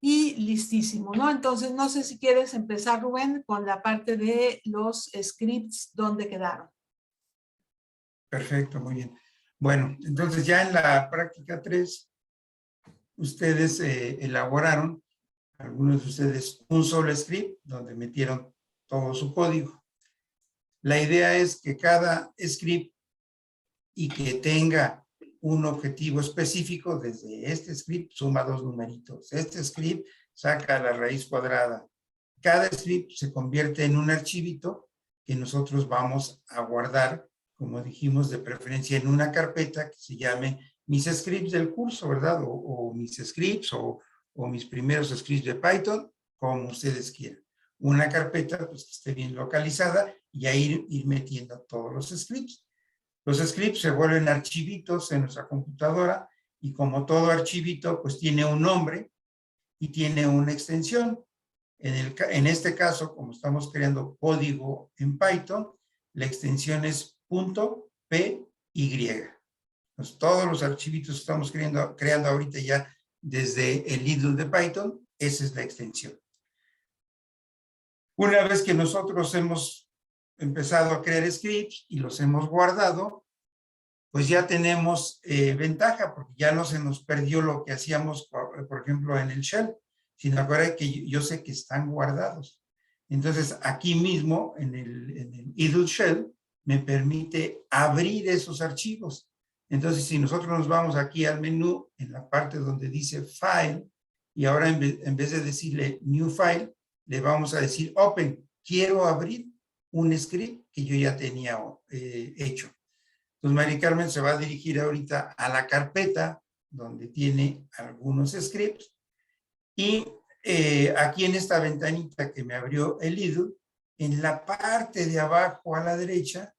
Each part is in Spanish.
y listísimo, ¿no? Entonces, no sé si quieres empezar, Rubén, con la parte de los scripts, ¿dónde quedaron? Perfecto, muy bien. Bueno, entonces ya en la práctica 3, ustedes elaboraron, algunos de ustedes, un solo script donde metieron todo su código. La idea es que cada script y que tenga un objetivo específico, desde este script suma 2 numeritos, este script saca la raíz cuadrada. Cada script se convierte en un archivito que nosotros vamos a guardar, como dijimos, de preferencia en una carpeta que se llame mis scripts del curso, ¿verdad? O mis scripts o mis primeros scripts de Python, como ustedes quieran. Una carpeta pues, que esté bien localizada y ahí ir metiendo todos los scripts. Los scripts se vuelven archivitos en nuestra computadora y como todo archivito, pues tiene un nombre y tiene una extensión. En este caso, como estamos creando código en Python, la extensión es .py. Pues todos los archivitos que estamos creando ahorita ya desde el idle de Python, esa es la extensión. Una vez que nosotros hemos empezado a crear scripts y los hemos guardado, pues ya tenemos ventaja, porque ya no se nos perdió lo que hacíamos, por ejemplo, en el shell, sino ahora que yo sé que están guardados. Entonces, aquí mismo, en el idle shell, me permite abrir esos archivos. Entonces, si nosotros nos vamos aquí al menú, en la parte donde dice File, y ahora en vez de decirle New File, le vamos a decir Open. Quiero abrir un script que yo ya tenía hecho. Entonces, Mari Carmen se va a dirigir ahorita a la carpeta donde tiene algunos scripts y aquí en esta ventanita que me abrió el idle, en la parte de abajo a la derecha,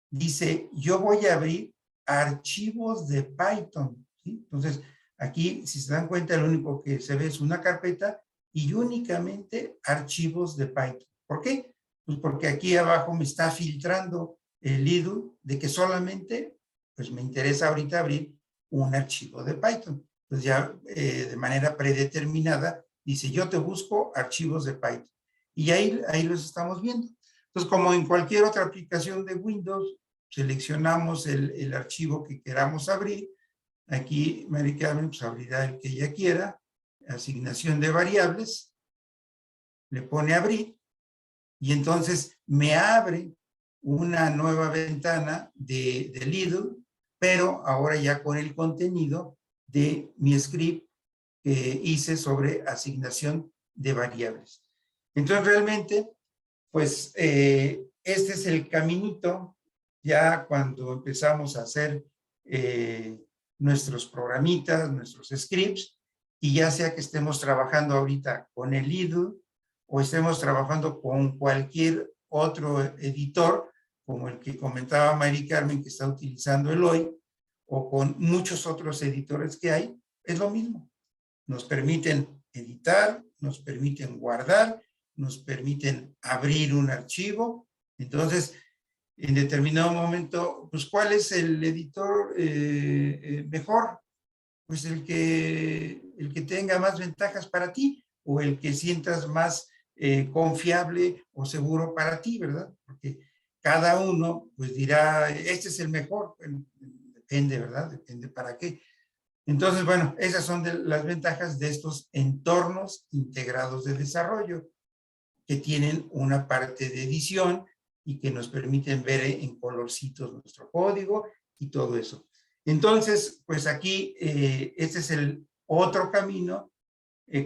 dice, yo voy a abrir archivos de Python, ¿sí? Entonces, aquí, si se dan cuenta, lo único que se ve es una carpeta y únicamente archivos de Python. ¿Por qué? Pues porque aquí abajo me está filtrando el idle de que solamente, pues me interesa ahorita abrir un archivo de Python. Entonces ya de manera predeterminada dice, yo te busco archivos de Python. Y ahí los estamos viendo. Entonces, como en cualquier otra aplicación de Windows, seleccionamos el archivo que queramos abrir. Aquí Mari Carmen pues, abrirá el que ella quiera. Asignación de variables. Le pone abrir. Y entonces me abre una nueva ventana de idle, pero ahora ya con el contenido de mi script que hice sobre asignación de variables. Entonces realmente, pues este es el caminito ya cuando empezamos a hacer nuestros programitas, nuestros scripts, y ya sea que estemos trabajando ahorita con el idle o estemos trabajando con cualquier otro editor, como el que comentaba Mari Carmen que está utilizando Eloy, o con muchos otros editores que hay, es lo mismo. Nos permiten editar, nos permiten guardar, nos permiten abrir un archivo. Entonces, en determinado momento, pues, ¿cuál es el editor mejor? Pues el que tenga más ventajas para ti o el que sientas más confiable o seguro para ti, ¿verdad? Porque cada uno pues dirá, este es el mejor. Bueno, depende, ¿verdad? Depende para qué. Entonces, bueno, esas son las ventajas de estos entornos integrados de desarrollo que tienen una parte de edición y que nos permiten ver en colorcitos nuestro código y todo eso. Entonces, pues aquí, este es el otro camino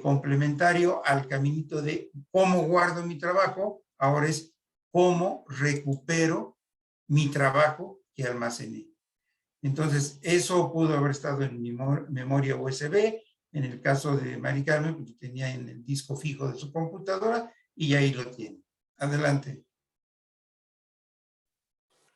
complementario al caminito de cómo guardo mi trabajo, ahora es cómo recupero mi trabajo que almacené. Entonces, eso pudo haber estado en mi memoria USB, en el caso de Mari Carmen, porque tenía en el disco fijo de su computadora y ahí lo tiene. Adelante.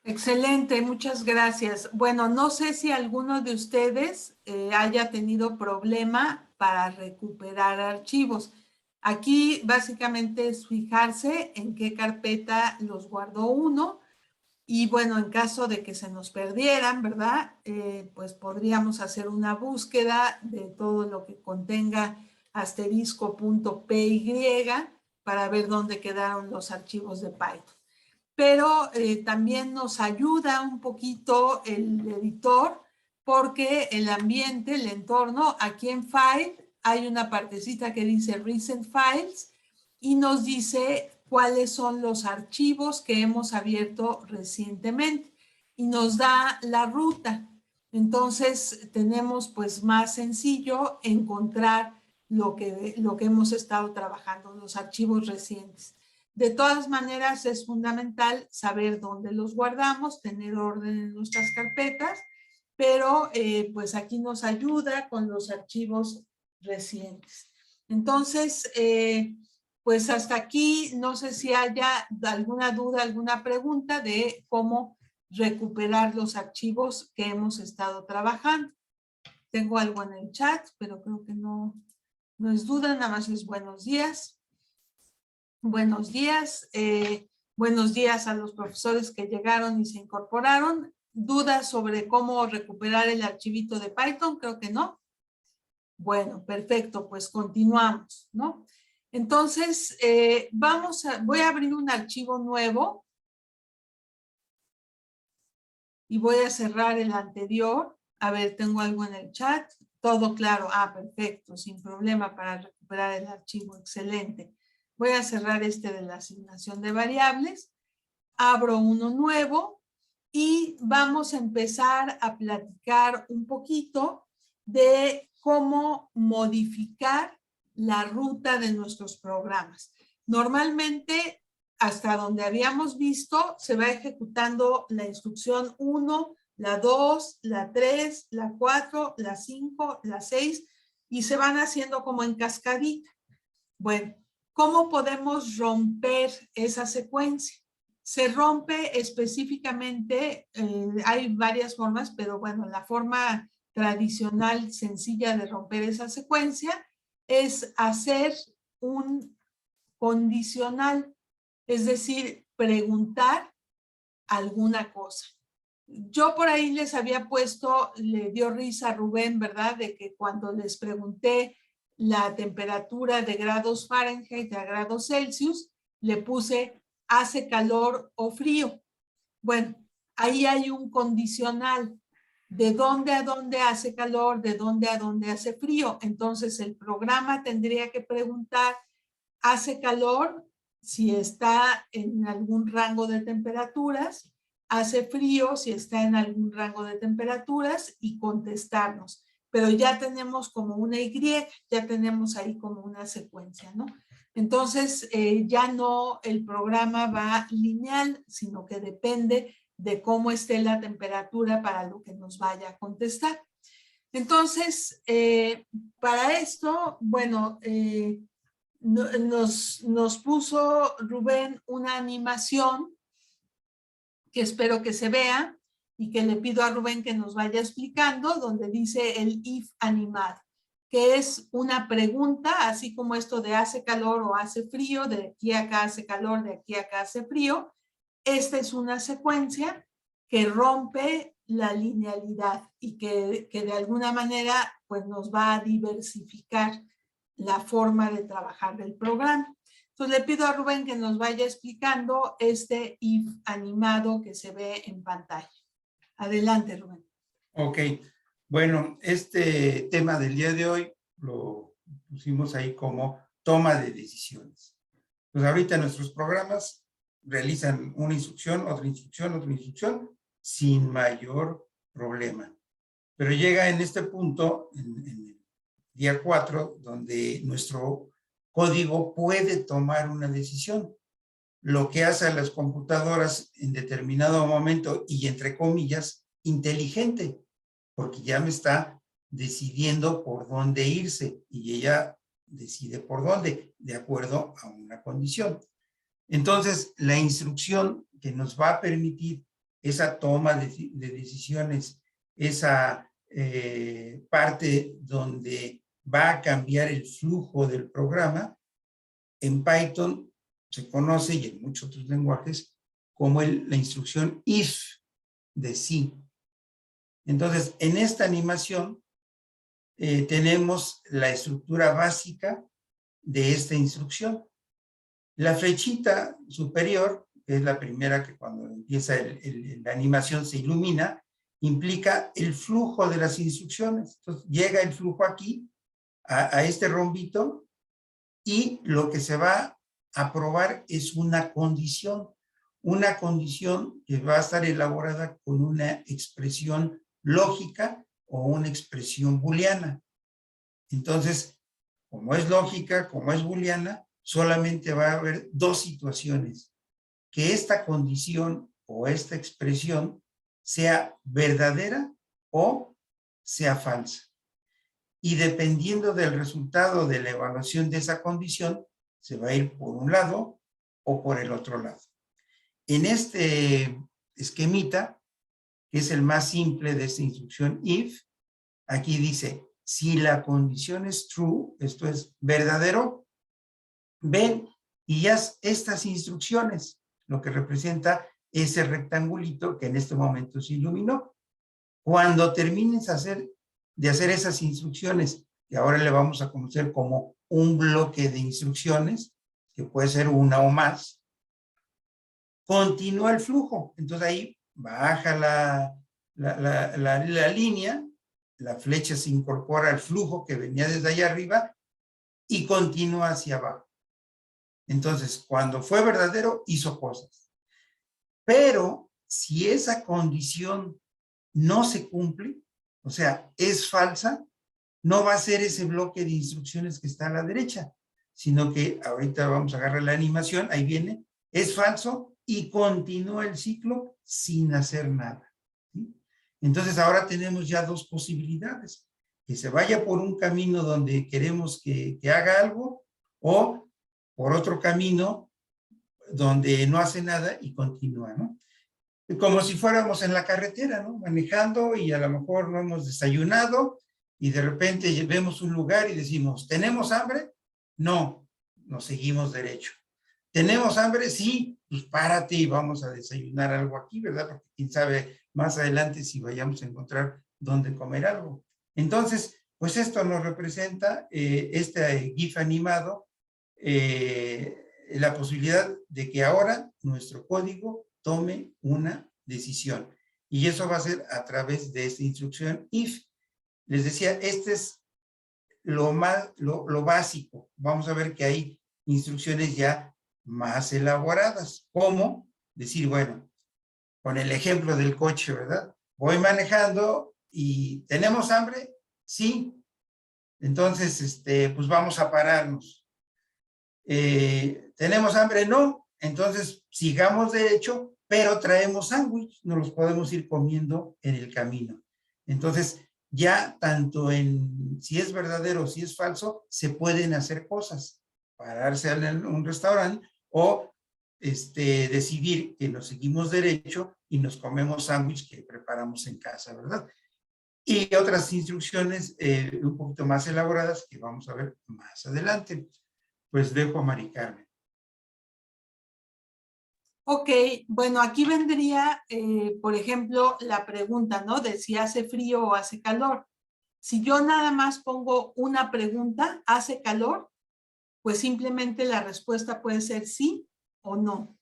Excelente, muchas gracias. Bueno, no sé si alguno de ustedes haya tenido problema para recuperar archivos. Aquí básicamente es fijarse en qué carpeta los guardó uno y bueno, en caso de que se nos perdieran, ¿verdad? Pues podríamos hacer una búsqueda de todo lo que contenga *.py para ver dónde quedaron los archivos de Python. Pero también nos ayuda un poquito el editor porque el ambiente, el entorno, aquí en File hay una partecita que dice Recent Files y nos dice cuáles son los archivos que hemos abierto recientemente y nos da la ruta. Entonces tenemos pues más sencillo encontrar lo que hemos estado trabajando, los archivos recientes. De todas maneras es fundamental saber dónde los guardamos, tener orden en nuestras carpetas, pero pues aquí nos ayuda con los archivos recientes. Entonces, pues hasta aquí, no sé si haya alguna duda, alguna pregunta de cómo recuperar los archivos que hemos estado trabajando. Tengo algo en el chat, pero creo que no es duda, nada más es buenos días. Buenos días. Buenos días a los profesores que llegaron y se incorporaron. ¿Dudas sobre cómo recuperar el archivito de Python? Creo que no. Bueno, perfecto, pues continuamos, ¿no? Entonces, voy a abrir un archivo nuevo y voy a cerrar el anterior. A ver, tengo algo en el chat. Todo claro. Ah, perfecto, sin problema para recuperar el archivo. Excelente. Voy a cerrar este de la asignación de variables. Abro uno nuevo y vamos a empezar a platicar un poquito de cómo modificar la ruta de nuestros programas. Normalmente, hasta donde habíamos visto, se va ejecutando la instrucción 1, la 2, la 3, la 4, la 5, la 6 y se van haciendo como en cascadita. Bueno, ¿cómo podemos romper esa secuencia? Se rompe específicamente, hay varias formas, pero bueno, la forma tradicional, sencilla de romper esa secuencia es hacer un condicional, es decir, preguntar alguna cosa. Yo por ahí les había puesto, le dio risa a Rubén, ¿verdad? De que cuando les pregunté la temperatura de grados Fahrenheit a grados Celsius, le puse hace calor o frío. Bueno, ahí hay un condicional. De dónde a dónde hace calor, de dónde a dónde hace frío. Entonces el programa tendría que preguntar, ¿hace calor? Si está en algún rango de temperaturas, hace frío si está en algún rango de temperaturas y contestarnos. Pero ya tenemos como una Y, ya tenemos ahí como una secuencia, ¿no? Entonces, ya no el programa va lineal, sino que depende de cómo esté la temperatura para lo que nos vaya a contestar. Entonces, para esto, bueno, nos puso Rubén una animación que espero que se vea y que le pido a Rubén que nos vaya explicando, donde dice el if animado, que es una pregunta, así como esto de hace calor o hace frío, de aquí a acá hace calor, de aquí a acá hace frío. Esta es una secuencia que rompe la linealidad y que de alguna manera pues nos va a diversificar la forma de trabajar del programa. Entonces le pido a Rubén que nos vaya explicando este if animado que se ve en pantalla. Adelante, Rubén. Ok, bueno, este tema del día de hoy lo pusimos ahí como toma de decisiones. Pues ahorita nuestros programas realizan una instrucción, otra instrucción, otra instrucción, sin mayor problema. Pero llega en este punto, en el día 4, donde nuestro código puede tomar una decisión. Lo que hace a las computadoras en determinado momento, y entre comillas, inteligente, porque ya me está decidiendo por dónde irse y ella decide por dónde, de acuerdo a una condición. Entonces, la instrucción que nos va a permitir esa toma de decisiones, esa parte donde va a cambiar el flujo del programa, en Python se conoce, y en muchos otros lenguajes, como la instrucción if de sí. Entonces, en esta animación, tenemos la estructura básica de esta instrucción. La flechita superior, que es la primera que cuando empieza la animación se ilumina, implica el flujo de las instrucciones. Entonces llega el flujo aquí, a este rombito, y lo que se va a probar es una condición que va a estar elaborada con una expresión lógica o una expresión booleana. Entonces, como es lógica, como es booleana, solamente va a haber dos situaciones: que esta condición o esta expresión sea verdadera o sea falsa. Y dependiendo del resultado de la evaluación de esa condición, se va a ir por un lado o por el otro lado. En este esquemita, que es el más simple de esta instrucción if, aquí dice, si la condición es true, esto es verdadero, ven y haz estas instrucciones, lo que representa ese rectangulito que en este momento se iluminó. Cuando termines de hacer esas instrucciones, que ahora le vamos a conocer como un bloque de instrucciones, que puede ser una o más, continúa el flujo. Entonces ahí baja la línea, la flecha se incorpora al flujo que venía desde allá arriba y continúa hacia abajo. Entonces, cuando fue verdadero, hizo cosas. Pero si esa condición no se cumple, o sea, es falsa, no va a ser ese bloque de instrucciones que está a la derecha, sino que ahorita vamos a agarrar la animación, ahí viene, es falso y continúa el ciclo sin hacer nada. ¿Sí? Entonces ahora tenemos ya dos posibilidades: que se vaya por un camino donde queremos que haga algo, o por otro camino donde no hace nada y continúa, ¿no? Como si fuéramos en la carretera, ¿no? Manejando y a lo mejor no hemos desayunado y de repente vemos un lugar y decimos, ¿tenemos hambre? No, nos seguimos derecho. ¿Tenemos hambre? Sí, pues párate y vamos a desayunar algo aquí, ¿verdad? Porque quién sabe más adelante si vayamos a encontrar dónde comer algo. Entonces, pues esto nos representa este GIF animado, la posibilidad de que ahora nuestro código tome una decisión. Y eso va a ser a través de esta instrucción if. Les decía, este es lo básico. Vamos a ver que hay instrucciones ya más elaboradas, como decir, bueno, con el ejemplo del coche, ¿verdad? Voy manejando y ¿tenemos hambre? Sí. Entonces, pues vamos a pararnos. ¿Tenemos hambre? No. Entonces, sigamos derecho, pero traemos sándwich, nos los podemos ir comiendo en el camino. Entonces, ya tanto en si es verdadero o si es falso, se pueden hacer cosas. Pararse en un restaurante o decidir que nos seguimos derecho y nos comemos sándwich que preparamos en casa, ¿verdad? Y otras instrucciones un poquito más elaboradas que vamos a ver más adelante. Pues dejo a Mari Carmen. Ok, bueno, aquí vendría, por ejemplo, la pregunta, ¿no? De si hace frío o hace calor. Si yo nada más pongo una pregunta, ¿hace calor? Pues simplemente la respuesta puede ser sí o no.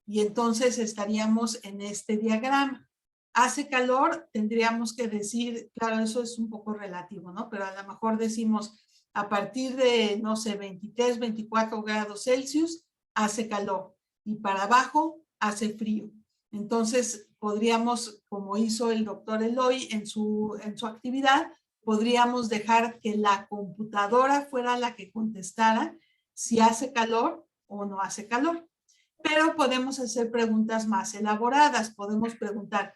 Y entonces estaríamos en este diagrama. ¿Hace calor? Tendríamos que decir, claro, eso es un poco relativo, ¿no? Pero a lo mejor decimos, a partir de, no sé, 23, 24 grados Celsius, hace calor. Y para abajo, hace frío. Entonces, podríamos, como hizo el doctor Eloy en su actividad, podríamos dejar que la computadora fuera la que contestara si hace calor o no hace calor. Pero podemos hacer preguntas más elaboradas. Podemos preguntar,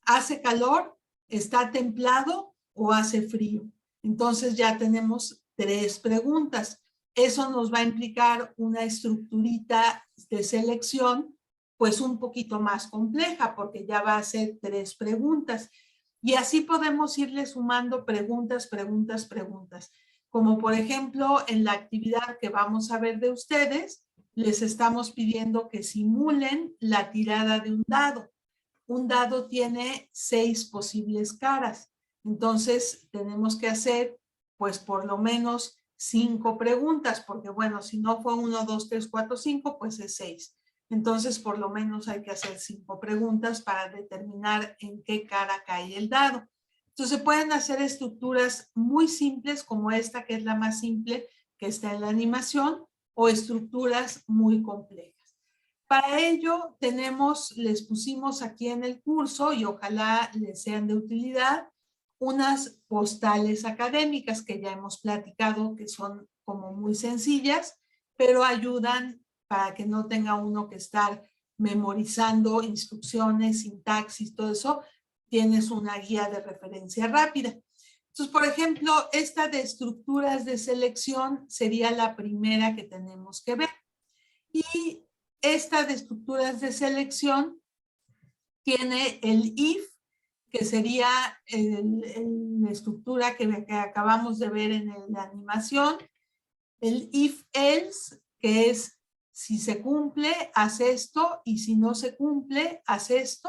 ¿hace calor? ¿Está templado o hace frío? Entonces ya tenemos 3 preguntas. Eso nos va a implicar una estructurita de selección pues un poquito más compleja porque ya va a ser 3 preguntas. Y así podemos irle sumando preguntas, preguntas, preguntas. Como por ejemplo en la actividad que vamos a ver de ustedes, les estamos pidiendo que simulen la tirada de un dado. Un dado tiene 6 posibles caras. Entonces, tenemos que hacer pues por lo menos 5 preguntas, porque bueno, si no fue 1, 2, 3, 4, 5, pues es 6. Entonces, por lo menos hay que hacer 5 preguntas para determinar en qué cara cae el dado. Entonces, se pueden hacer estructuras muy simples, como esta, que es la más simple, que está en la animación, o estructuras muy complejas. Para ello, les pusimos aquí en el curso, y ojalá les sean de utilidad, unas postales académicas que ya hemos platicado, que son como muy sencillas, pero ayudan para que no tenga uno que estar memorizando instrucciones, sintaxis, todo eso. Tienes una guía de referencia rápida. Entonces, por ejemplo, esta de estructuras de selección sería la primera que tenemos que ver. Y esta de estructuras de selección tiene el if, que sería la estructura que acabamos de ver en la animación, el if else, que es si se cumple, haz esto, y si no se cumple, haz esto.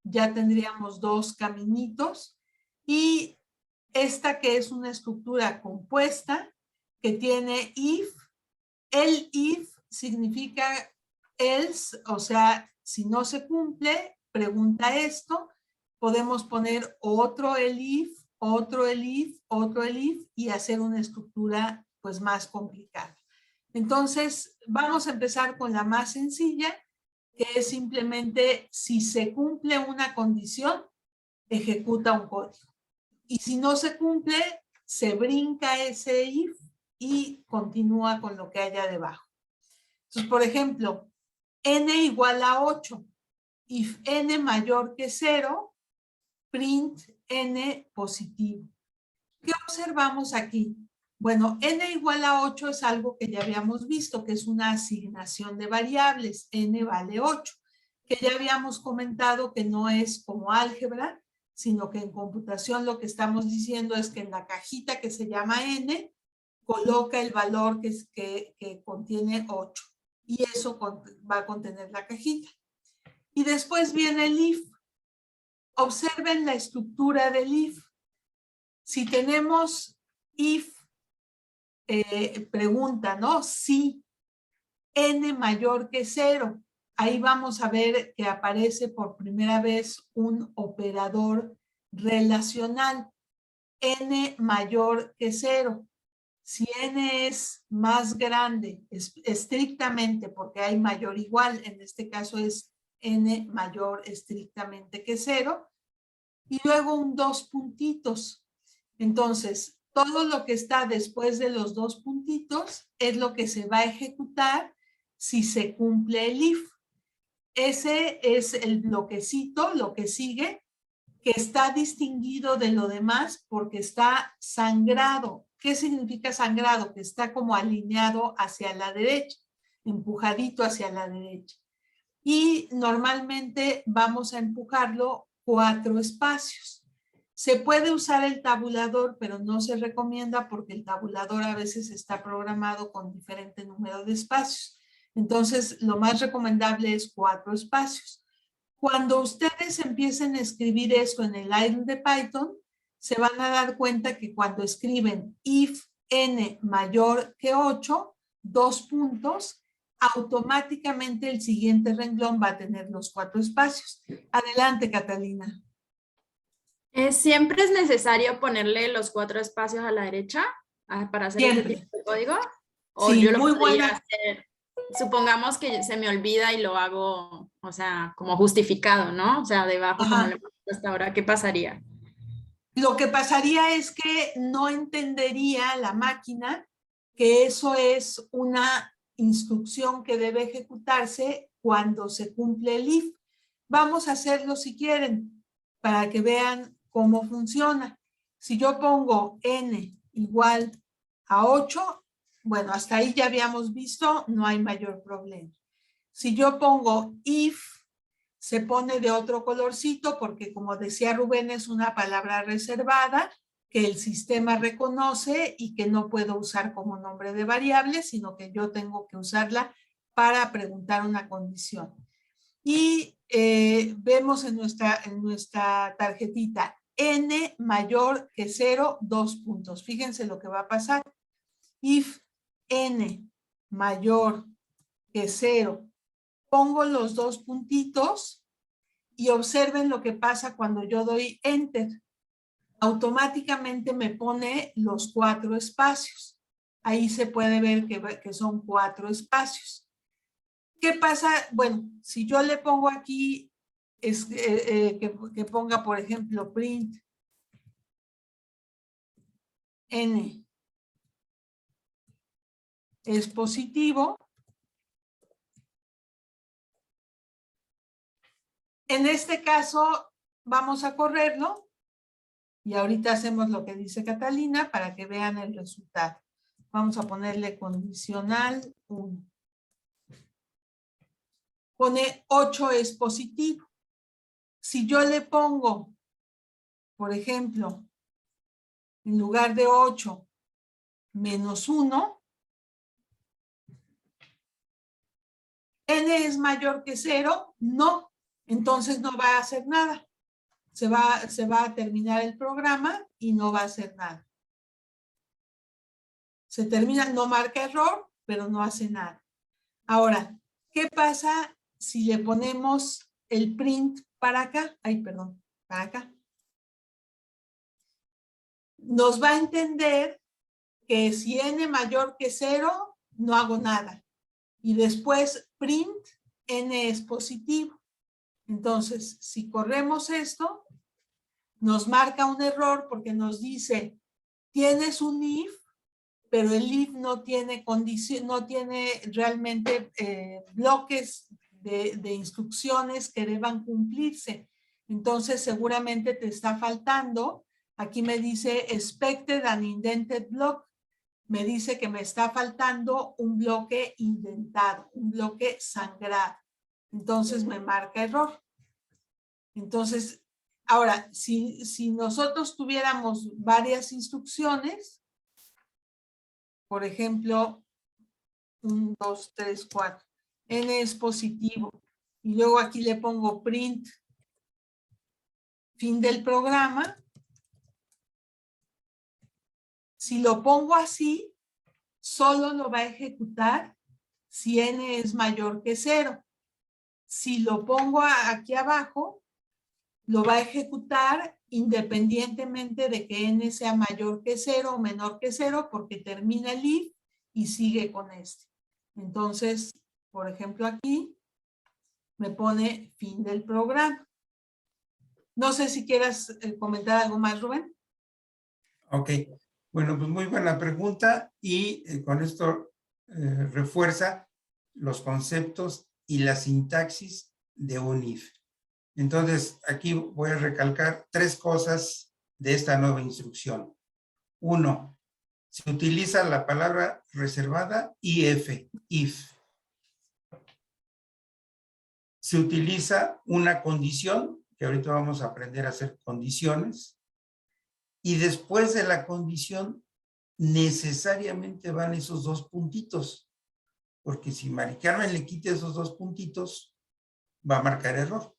Ya tendríamos 2 caminitos. Y esta que es una estructura compuesta, que tiene if. El if significa else, o sea, si no se cumple, pregunta esto. Podemos poner otro el if, otro el if, otro el if, y hacer una estructura pues más complicada. Entonces, vamos a empezar con la más sencilla, que es simplemente si se cumple una condición, ejecuta un código. Y si no se cumple, se brinca ese if y continúa con lo que haya debajo. Entonces, por ejemplo, n igual a 8. If n mayor que 0, print n positivo. ¿Qué observamos aquí? Bueno, n igual a 8 es algo que ya habíamos visto, que es una asignación de variables. N vale 8, que ya habíamos comentado que no es como álgebra, sino que en computación lo que estamos diciendo es que en la cajita que se llama n, coloca el valor que contiene 8. Y eso va a contener la cajita. Y después viene el if. Observen la estructura del if. Si tenemos if, pregunta, ¿no? Si n mayor que 0, ahí vamos a ver que aparece por primera vez un operador relacional. N mayor que 0. Si n es más grande, estrictamente, porque hay mayor igual, en este caso es n mayor estrictamente que 0, y luego un 2 puntitos. Entonces, todo lo que está después de los 2 puntitos es lo que se va a ejecutar si se cumple el if. Ese es el bloquecito, lo que sigue, que está distinguido de lo demás porque está sangrado. ¿Qué significa sangrado? Que está como alineado hacia la derecha, empujadito hacia la derecha. Y normalmente vamos a empujarlo 4 espacios. Se puede usar el tabulador, pero no se recomienda porque el tabulador a veces está programado con diferente número de espacios. Entonces, lo más recomendable es 4 espacios. Cuando ustedes empiecen a escribir esto en el idle de Python, se van a dar cuenta que cuando escriben if n mayor que 8, 2 puntos, automáticamente el siguiente renglón va a tener los 4 espacios. Adelante, Catalina. ¿Siempre es necesario ponerle los 4 espacios a la derecha para hacer este tipo de código? ¿O sí, yo lo muy podría buena. hacer? Supongamos que se me olvida y lo hago, o sea, como justificado, ¿no? O sea, debajo, como le he puesto hasta ahora, ¿qué pasaría? Lo que pasaría es que no entendería la máquina que eso es una instrucción que debe ejecutarse cuando se cumple el if. Vamos a hacerlo si quieren, para que vean cómo funciona. Si yo pongo n igual a 8, bueno, hasta ahí ya habíamos visto, no hay mayor problema. Si yo pongo if, se pone de otro colorcito porque, como decía Rubén, es una palabra reservada que el sistema reconoce y que no puedo usar como nombre de variable, sino que yo tengo que usarla para preguntar una condición. Y vemos en nuestra tarjetita n mayor que 0, 2 puntos. Fíjense lo que va a pasar. If n mayor que 0, pongo los 2 puntitos y observen lo que pasa cuando yo doy enter. Automáticamente me pone los 4 espacios. Ahí se puede ver que son 4 espacios. ¿Qué pasa? Bueno, si yo le pongo aquí, que ponga, por ejemplo, print n es positivo. En este caso, vamos a correrlo. Y ahorita hacemos lo que dice Catalina para que vean el resultado. Vamos a ponerle condicional 1. Pone 8 es positivo. Si yo le pongo, por ejemplo, en lugar de 8, menos 1, n es mayor que 0, no. Entonces no va a hacer nada. Se va a terminar el programa y no va a hacer nada. Se termina, no marca error, pero no hace nada. Ahora, ¿qué pasa si le ponemos el print para acá? Ay, perdón, para acá. Nos va a entender que si n mayor que 0, no hago nada. Y después print, n es positivo. Entonces, si corremos esto, nos marca un error porque nos dice, tienes un if, pero el if no tiene condición, no tiene realmente bloques de instrucciones que deban cumplirse. Entonces, seguramente te está faltando. Aquí me dice expected an indented block. Me dice que me está faltando un bloque indentado, un bloque sangrado. Entonces, me marca error. Entonces, ahora, si nosotros tuviéramos varias instrucciones, por ejemplo, 1, 2, 3, 4, n es positivo, y luego aquí le pongo print, fin del programa. Si lo pongo así, solo lo va a ejecutar si n es mayor que 0. Si lo pongo aquí abajo, lo va a ejecutar independientemente de que n sea mayor que 0 o menor que 0, porque termina el if y sigue con este. Entonces, por ejemplo, aquí me pone fin del programa. No sé si quieras comentar algo más, Rubén. Ok, bueno, pues muy buena pregunta y con esto refuerza los conceptos y la sintaxis de un if. Entonces, aquí voy a recalcar 3 cosas de esta nueva instrucción. 1, se utiliza la palabra reservada if. Se utiliza una condición, que ahorita vamos a aprender a hacer condiciones, y después de la condición necesariamente van esos 2 puntitos, porque si Mari Carmen le quita esos 2 puntitos, va a marcar error.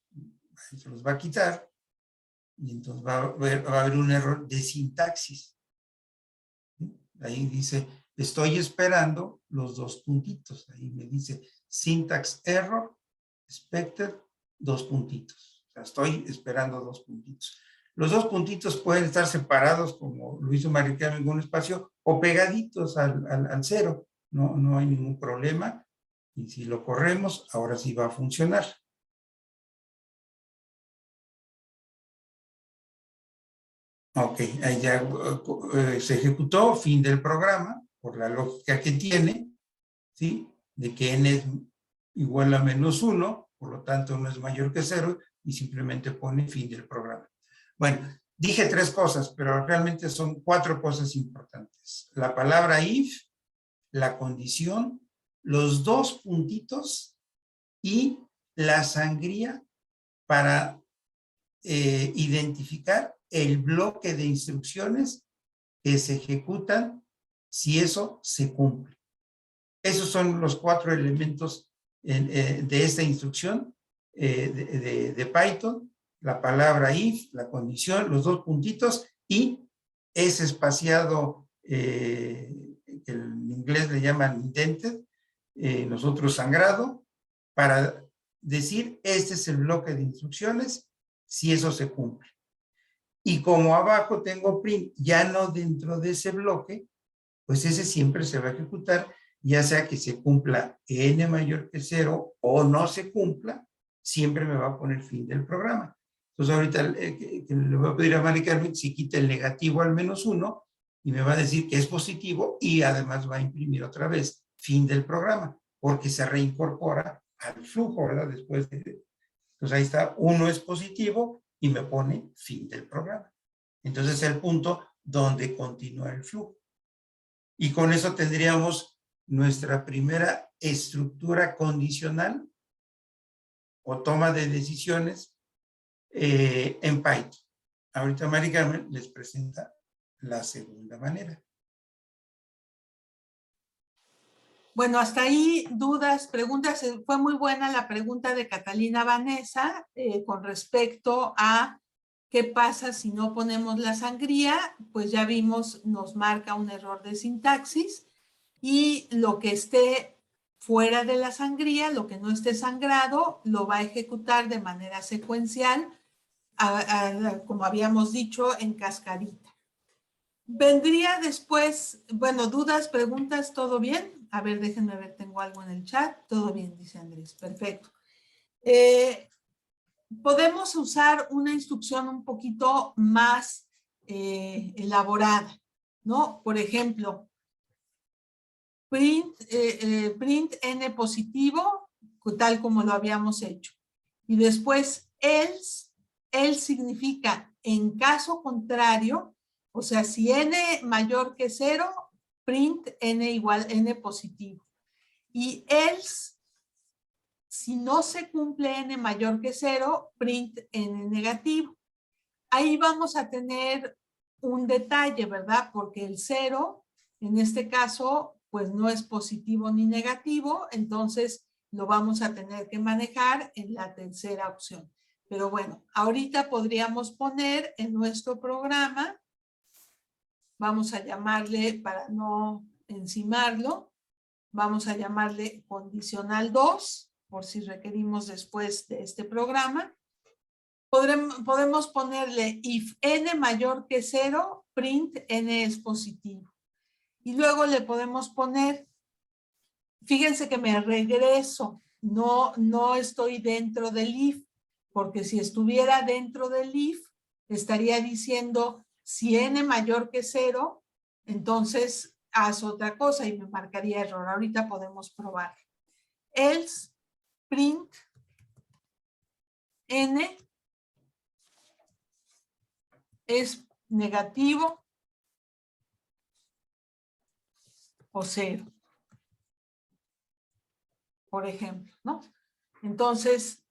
Se los va a quitar y entonces va a haber un error de sintaxis. Ahí dice, estoy esperando los 2 puntitos. Ahí me dice syntax error, expected, 2 puntitos. O sea, estoy esperando 2 puntitos. Los 2 puntitos pueden estar separados, como lo hizo Mari Carmen en un espacio, o pegaditos al 0. No hay ningún problema. Y si lo corremos, ahora sí va a funcionar. Ok, ahí ya se ejecutó, fin del programa, por la lógica que tiene, ¿sí? De que n es igual a menos 1, por lo tanto no es mayor que 0, y simplemente pone fin del programa. Bueno, dije 3 cosas, pero realmente son 4 cosas importantes. La palabra if, la condición, los 2 puntitos y la sangría para identificar el bloque de instrucciones que se ejecutan si eso se cumple. Esos son los 4 elementos de esta instrucción de Python la palabra if, la condición, los dos puntitos y es espaciado, en inglés le llaman indented, nosotros sangrado, para decir este es el bloque de instrucciones, si eso se cumple. Y como abajo tengo print, ya no dentro de ese bloque, pues ese siempre se va a ejecutar, ya sea que se cumpla n mayor que 0 o no se cumpla, siempre me va a poner fin del programa. Entonces ahorita que le voy a pedir a Mari Carmen si quita el negativo al -1 y me va a decir que es positivo y además va a imprimir otra vez fin del programa, porque se reincorpora al flujo, ¿verdad? Después de... Entonces ahí está, 1 es positivo y me pone fin del programa. Entonces es el punto donde continúa el flujo. Y con eso tendríamos nuestra primera estructura condicional o toma de decisiones en Python. Ahorita Mari Carmen les presenta la segunda manera. Bueno, hasta ahí dudas, preguntas. Fue muy buena la pregunta de Catalina Vanessa con respecto a qué pasa si no ponemos la sangría. Pues ya vimos, nos marca un error de sintaxis y lo que esté fuera de la sangría, lo que no esté sangrado, lo va a ejecutar de manera secuencial, como habíamos dicho, en cascadita. Vendría después, bueno, dudas, preguntas, ¿todo bien? A ver, déjenme ver, tengo algo en el chat. Todo bien, dice Andrés, perfecto. Podemos usar una instrucción un poquito más elaborada, ¿no? Por ejemplo, print n positivo, tal como lo habíamos hecho. Y después else significa en caso contrario. O sea, si n mayor que 0, print n igual n positivo. Y else, si no se cumple n mayor que 0, print n negativo. Ahí vamos a tener un detalle, ¿verdad? Porque el 0, en este caso, pues no es positivo ni negativo, entonces lo vamos a tener que manejar en la tercera opción. Pero bueno, ahorita podríamos poner en nuestro programa, vamos a llamarle, para no encimarlo, vamos a llamarle condicional 2, por si requerimos después de este programa. Podemos ponerle if n mayor que 0, print n es positivo. Y luego le podemos poner, fíjense que me regreso, no estoy dentro del if, porque si estuviera dentro del if, estaría diciendo, si n mayor que 0, entonces haz otra cosa y me marcaría error. Ahorita podemos probar. Else, print, n es negativo o 0, por ejemplo, ¿no? Entonces,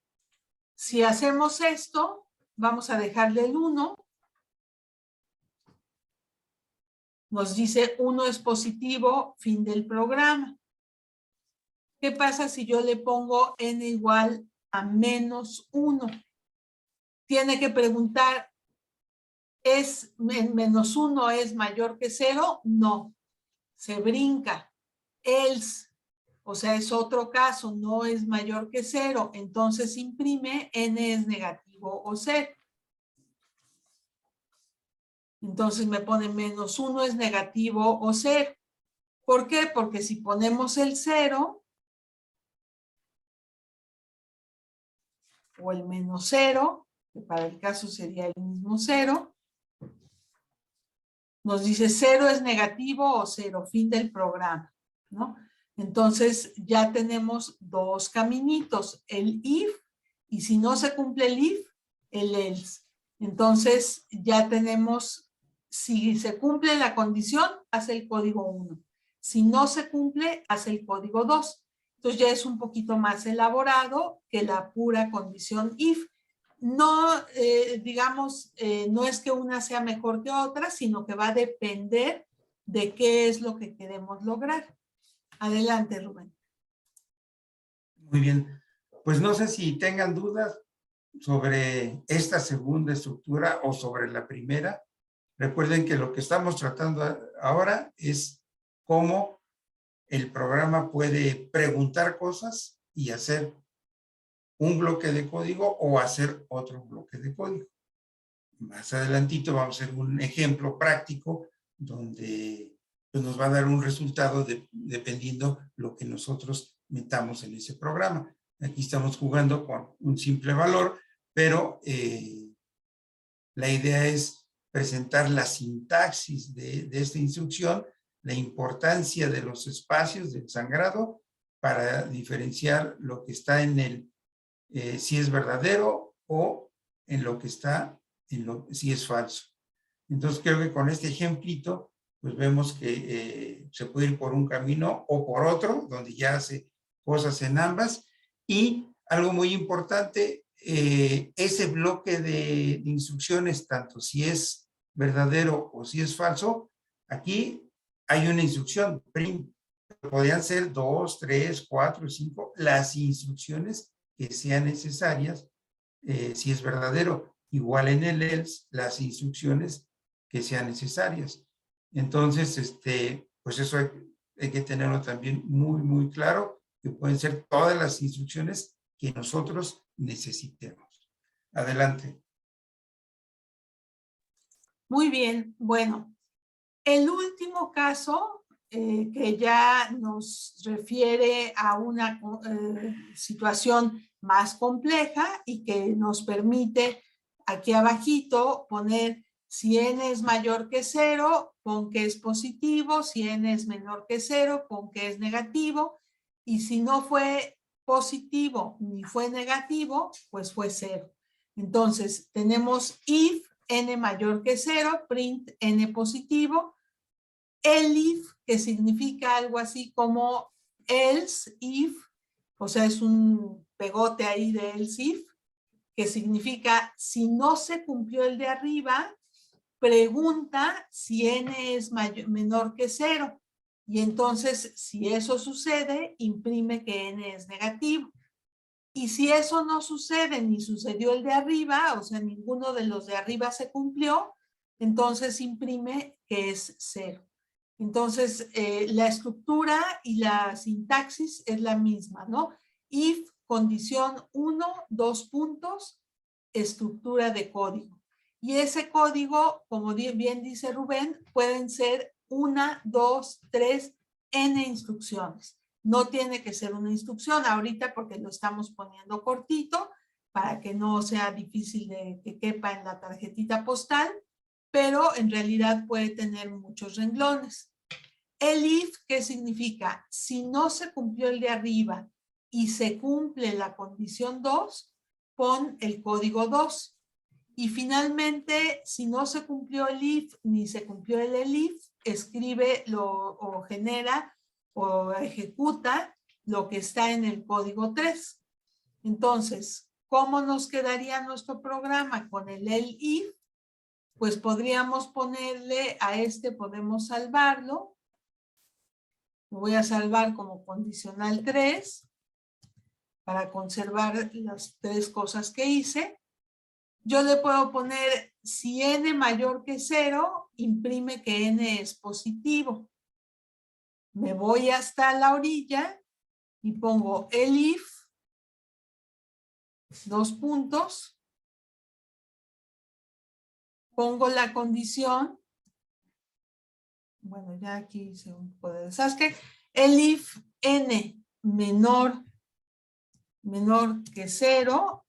si hacemos esto, vamos a dejarle el 1. Nos dice 1 es positivo, fin del programa. ¿Qué pasa si yo le pongo n igual a -1? Tiene que preguntar, ¿es -1 es mayor que 0? No, se brinca. Else, o sea, es otro caso, no es mayor que 0, entonces imprime n es negativo o 0. Entonces me pone -1 es negativo o 0. ¿Por qué? Porque si ponemos el 0 o el -0, que para el caso sería el mismo 0, nos dice 0 es negativo o 0, fin del programa, ¿no? Entonces ya tenemos dos caminitos, el if, y si no se cumple el if, el else. Entonces ya tenemos, si se cumple la condición, hace el código 1. Si no se cumple, hace el código 2. Entonces ya es un poquito más elaborado que la pura condición if. No, digamos, no es que una sea mejor que otra, sino que va a depender de qué es lo que queremos lograr. Adelante, Rubén. Muy bien. Pues no sé si tengan dudas. sobre esta segunda estructura o sobre la primera. Recuerden que lo que estamos tratando ahora es cómo el programa puede preguntar cosas y hacer un bloque de código o hacer otro bloque de código. Más adelantito vamos a hacer un ejemplo práctico donde pues, nos va a dar un resultado dependiendo lo que nosotros metamos en ese programa. Aquí estamos jugando con un simple valor, pero la idea es presentar la sintaxis de esta instrucción, la importancia de los espacios del sangrado para diferenciar lo que está en el si es verdadero o en lo que está si es falso. Entonces creo que con este ejemplito pues vemos que se puede ir por un camino o por otro, donde ya hace cosas en ambas. Y algo muy importante, ese bloque de instrucciones, tanto si es verdadero o si es falso, aquí hay una instrucción, print. Podrían ser 2, 3, 4, 5, las instrucciones que sean necesarias, si es verdadero. Igual en el else, las instrucciones que sean necesarias. Entonces, pues eso hay que tenerlo también muy, muy claro, que pueden ser todas las instrucciones que nosotros necesitemos. Adelante. Muy bien, bueno. El último caso que ya nos refiere a una situación más compleja y que nos permite aquí abajito poner si n es mayor que 0, pon que es positivo, si n es menor que 0, pon que es negativo, y si no fue positivo ni fue negativo, pues fue 0. Entonces, tenemos if n mayor que 0, print n positivo, elif, que significa algo así como else if, o sea, es un pegote ahí de else if, que significa si no se cumplió el de arriba, pregunta si n es menor que 0. Y entonces, si eso sucede, imprime que n es negativo. Y si eso no sucede, ni sucedió el de arriba, o sea, ninguno de los de arriba se cumplió, entonces imprime que es 0. Entonces, la estructura y la sintaxis es la misma, ¿no? If, condición 1, 2 puntos, estructura de código. Y ese código, como bien dice Rubén, pueden ser 1, 2, 3, n instrucciones. No tiene que ser una instrucción ahorita porque lo estamos poniendo cortito para que no sea difícil de que quepa en la tarjetita postal, pero en realidad puede tener muchos renglones. El if, ¿qué significa? Si no se cumplió el de arriba y se cumple la condición 2, pon el código 2. Y finalmente, si no se cumplió el if ni se cumplió el elif, escribe o genera o ejecuta lo que está en el código 3. Entonces, ¿cómo nos quedaría nuestro programa con el elif? Pues podríamos ponerle a podemos salvarlo. Lo voy a salvar como condicional 3 para conservar las 3 cosas que hice. Yo le puedo poner, si n mayor que 0, imprime que n es positivo. Me voy hasta la orilla y pongo elif, 2 puntos, pongo la condición, bueno, ya aquí hice un poco de desastre, elif n menor que 0,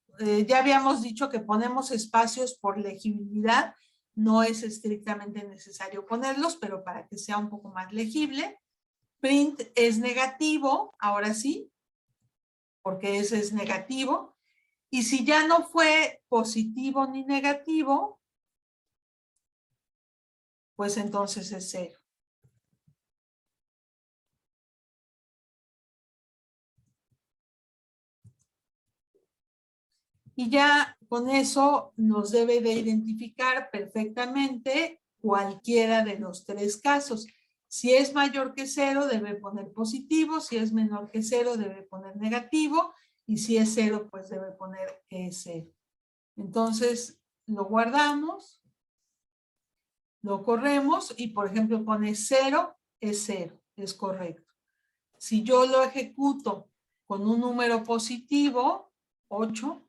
ya habíamos dicho que ponemos espacios por legibilidad, no es estrictamente necesario ponerlos, pero para que sea un poco más legible. Print es negativo, ahora sí, porque ese es negativo. Y si ya no fue positivo ni negativo, pues entonces es 0. Y ya con eso nos debe de identificar perfectamente cualquiera de los 3 casos. Si es mayor que 0, debe poner positivo. Si es menor que 0, debe poner negativo. Y si es 0, pues debe poner que es 0. Entonces, lo guardamos, lo corremos y, por ejemplo, pone 0 es 0, es correcto. Si yo lo ejecuto con un número positivo, 8,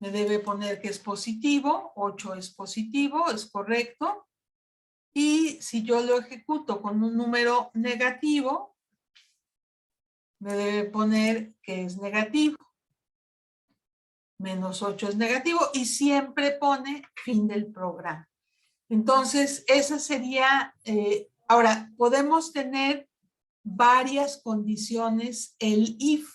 me debe poner que es positivo, 8 es positivo, es correcto. Y si yo lo ejecuto con un número negativo, me debe poner que es negativo. Menos 8 es negativo y siempre pone fin del programa. Entonces, esa sería, ahora, podemos tener varias condiciones, el if.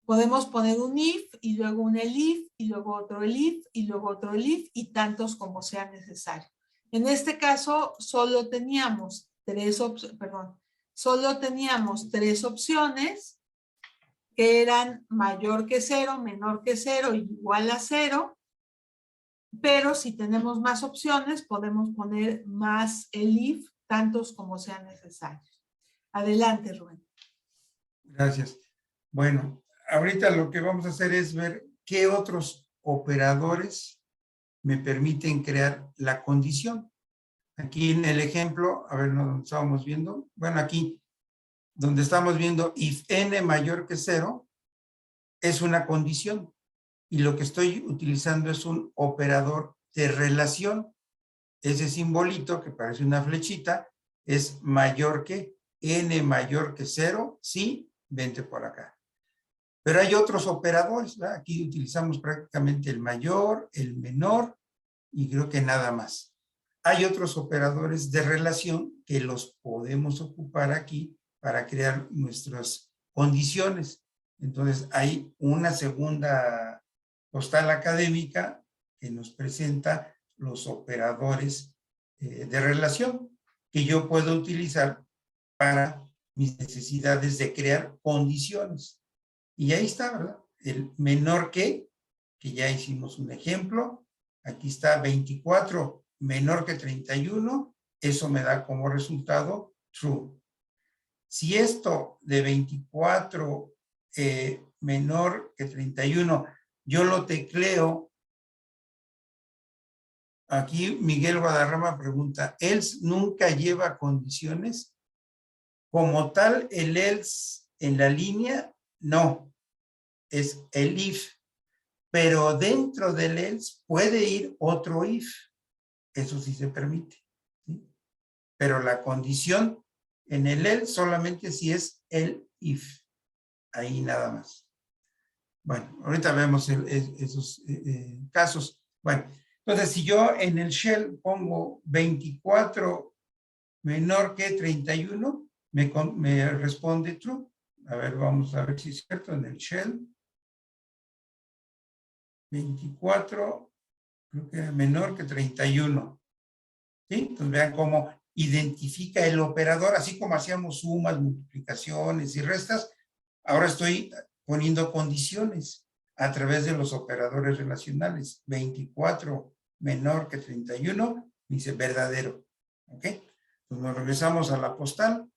Podemos poner un if y luego un elif y luego otro elif y luego otro elif y tantos como sea necesario. En este caso, solo teníamos tres opciones que eran mayor que 0, menor que 0 y igual a 0. Pero si tenemos más opciones, podemos poner más elif, tantos como sean necesarios. Adelante, Rubén. Gracias. Bueno, ahorita lo que vamos a hacer es ver qué otros operadores me permiten crear la condición. Aquí en el ejemplo, a ver, ¿dónde estábamos viendo? Bueno, aquí, donde estamos viendo if n mayor que 0, es una condición. Y lo que estoy utilizando es un operador de relación. Ese simbolito que parece una flechita es mayor que n mayor que 0, sí, vente por acá. Pero hay otros operadores, ¿verdad? Aquí utilizamos prácticamente el mayor, el menor y creo que nada más. Hay otros operadores de relación que los podemos ocupar aquí para crear nuestras condiciones. Entonces, hay una segunda postal académica que nos presenta los operadores de relación que yo puedo utilizar para mis necesidades de crear condiciones. Y ahí está, ¿verdad? El menor que ya hicimos un ejemplo. Aquí está 24 menor que 31. Eso me da como resultado true. Si esto de 24 menor que 31, yo lo tecleo. Aquí Miguel Guadarrama pregunta, ¿else nunca lleva condiciones? Como tal, el else en la línea, no. Es el if. Pero dentro del else puede ir otro if. Eso sí se permite. ¿Sí? Pero la condición en el else solamente si es el if. Ahí nada más. Bueno, ahorita vemos esos casos. Bueno, entonces si yo en el shell pongo 24 menor que 31, me responde true. A ver, vamos a ver si es cierto en el shell. 24, creo que era menor que 31. ¿Sí? Entonces vean cómo identifica el operador, así como hacíamos sumas, multiplicaciones y restas, ahora estoy poniendo condiciones a través de los operadores relacionales. 24 menor que 31, dice verdadero. ¿Ok? Pues nos regresamos a la postal.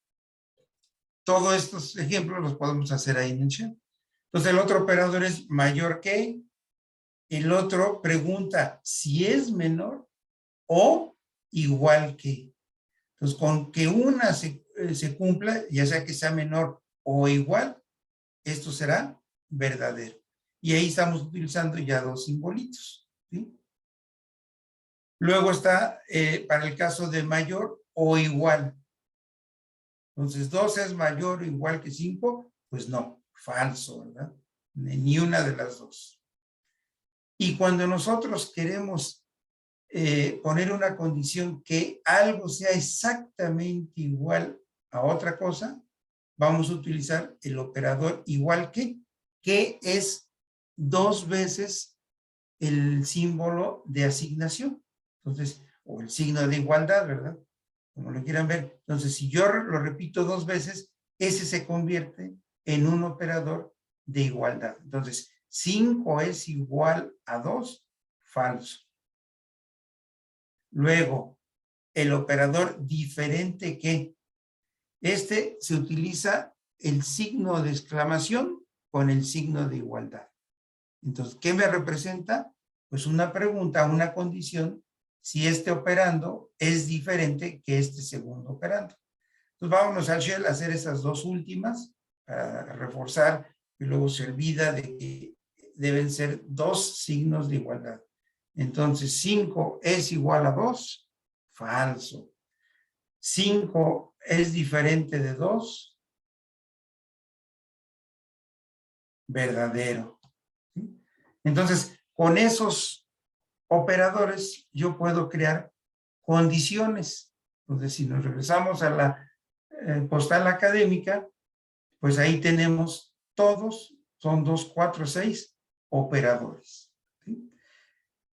Todos estos ejemplos los podemos hacer ahí en el shell. Entonces el otro operador es mayor que. El otro pregunta si es menor o igual que. Entonces, con que una se cumpla, ya sea que sea menor o igual, esto será verdadero. Y ahí estamos utilizando ya dos simbolitos. ¿Sí? Luego está para el caso de mayor o igual. Entonces, 2 es mayor o igual que 5, pues no, falso, ¿verdad? Ni una de las dos. Y cuando nosotros queremos poner una condición que algo sea exactamente igual a otra cosa, vamos a utilizar el operador igual que es 2 veces el símbolo de asignación. Entonces, o el signo de igualdad, ¿verdad? Como lo quieran ver. Entonces, si yo lo repito 2 veces, ese se convierte en un operador de igualdad. Entonces, 5 es igual a 2, falso. Luego, el operador diferente que. Este se utiliza el signo de exclamación con el signo de igualdad. Entonces, ¿qué me representa? Pues una pregunta, una condición, si este operando es diferente que este segundo operando. Entonces, vámonos al shell a hacer esas dos últimas para reforzar y luego se olvida de que deben ser dos signos de igualdad. Entonces, 5 es igual a 2, falso. 5 es diferente de 2, verdadero. ¿Sí? Entonces, con esos operadores yo puedo crear condiciones. Entonces, si nos regresamos a la postal académica, pues ahí tenemos todos, son 2, 4, 6 operadores. ¿Sí?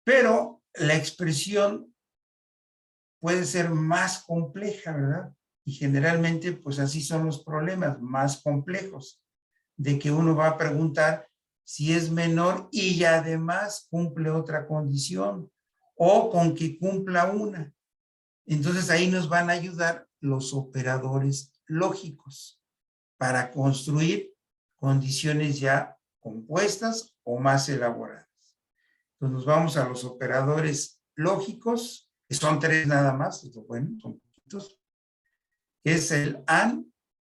Pero la expresión puede ser más compleja, ¿verdad? Y generalmente, pues así son los problemas, más complejos, de que uno va a preguntar si es menor y además cumple otra condición, o con que cumpla una. Entonces ahí nos van a ayudar los operadores lógicos para construir condiciones ya compuestas o más elaboradas. Entonces nos vamos a los operadores lógicos, que son 3 nada más, bueno, son poquitos, que es el AND,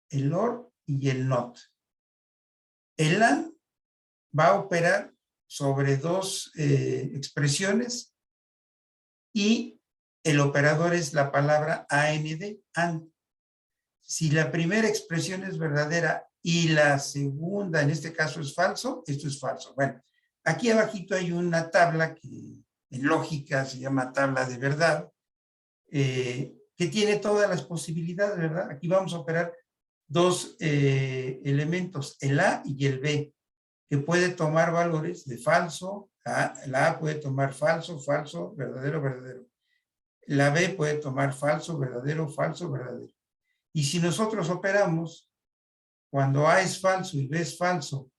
el OR y el NOT. El AND va a operar sobre dos expresiones y el operador es la palabra AND, AND. Si la primera expresión es verdadera y la segunda, en este caso, es falso, esto es falso. Bueno, aquí abajito hay una tabla que en lógica se llama tabla de verdad, que tiene todas las posibilidades, ¿verdad? Aquí vamos a operar dos elementos, el A y el B, que puede tomar valores de falso, la A puede tomar falso, falso, verdadero, verdadero. La B puede tomar falso, verdadero, falso, verdadero. Y si nosotros operamos, cuando A es falso y B es falso,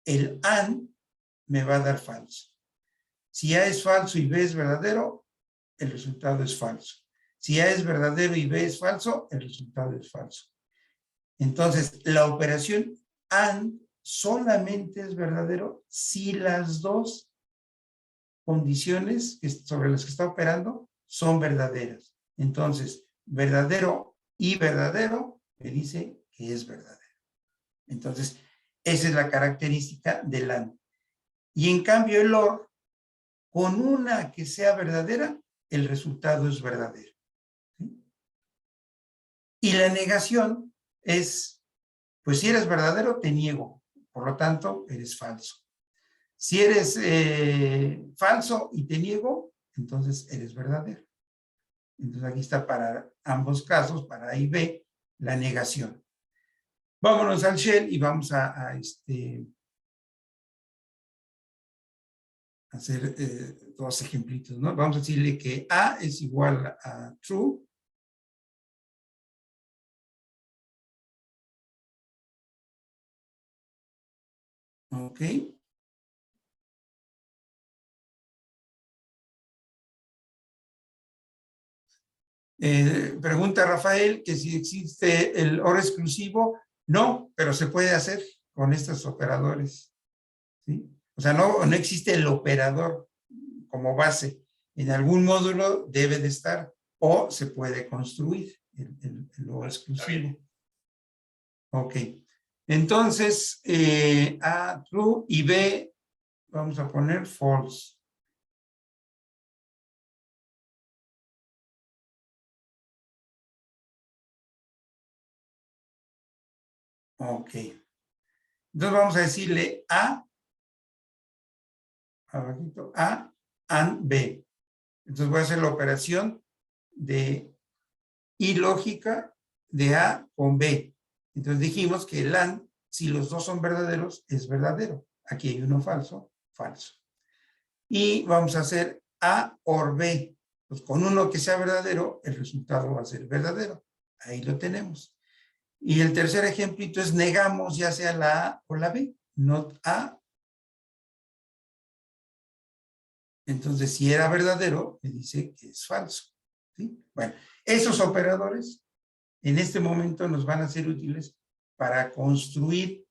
el AND me va a dar falso. Si A es falso y B es verdadero, el resultado es falso. Si A es verdadero y B es falso, el resultado es falso. Entonces, la operación AND solamente es verdadero si las dos condiciones sobre las que está operando son verdaderas. Entonces, verdadero y verdadero me dice que es verdadero. Entonces, esa es la característica del AND. Y en cambio el OR, con una que sea verdadera, el resultado es verdadero. ¿Sí? Y la negación es, pues si eres verdadero, te niego. Por lo tanto, eres falso. Si eres falso y te niego, entonces eres verdadero. Entonces aquí está para ambos casos, para A y B, la negación. Vámonos al shell y vamos a hacer dos ejemplitos, ¿no? Vamos a decirle que A es igual a true. Ok. Pregunta Rafael que si existe el OR exclusivo. No, pero se puede hacer con estos operadores. ¿Sí? O sea, no existe el operador como base. En algún módulo debe de estar o se puede construir el OR exclusivo. Ok. Entonces, A, true y B, vamos a poner false. Ok. Entonces vamos a decirle abajito, A and B. Entonces voy a hacer la operación de y lógica de A con B. Entonces dijimos que el AND, si los dos son verdaderos, es verdadero. Aquí hay uno falso, falso. Y vamos a hacer A or B. Pues con uno que sea verdadero, el resultado va a ser verdadero. Ahí lo tenemos. Y el tercer ejemplito es negamos ya sea la A o la B. Not A. Entonces, si era verdadero, me dice que es falso. ¿Sí? Bueno, esos operadores en este momento nos van a ser útiles para construir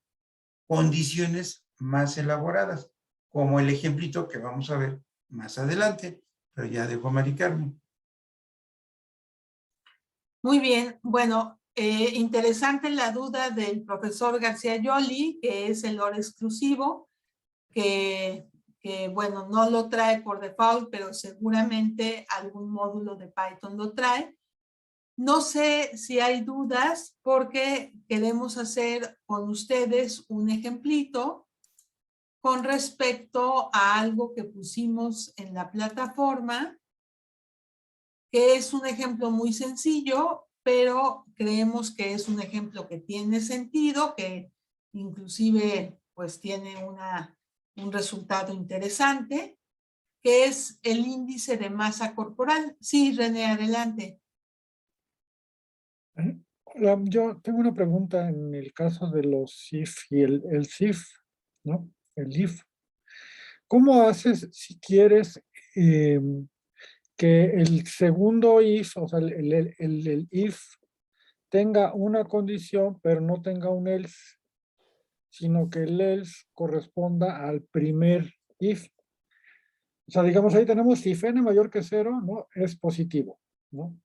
condiciones más elaboradas, como el ejemplito que vamos a ver más adelante, pero ya dejo a Mari Carmen. Muy bien, bueno, interesante la duda del profesor García Yoli, que es el OR exclusivo, que, bueno, no lo trae por default, pero seguramente algún módulo de Python lo trae. No sé si hay dudas porque queremos hacer con ustedes un ejemplito con respecto a algo que pusimos en la plataforma, que es un ejemplo muy sencillo, pero creemos que es un ejemplo que tiene sentido, que inclusive pues tiene un resultado interesante, que es el índice de masa corporal. Sí, René, adelante. Hola, yo tengo una pregunta en el caso de los if y el SIF, ¿no? El if. ¿Cómo haces si quieres que el segundo if, o sea, el if tenga una condición, pero no tenga un else, sino que el else corresponda al primer if? O sea, digamos, ahí tenemos si n mayor que 0, ¿no? Es positivo, ¿no?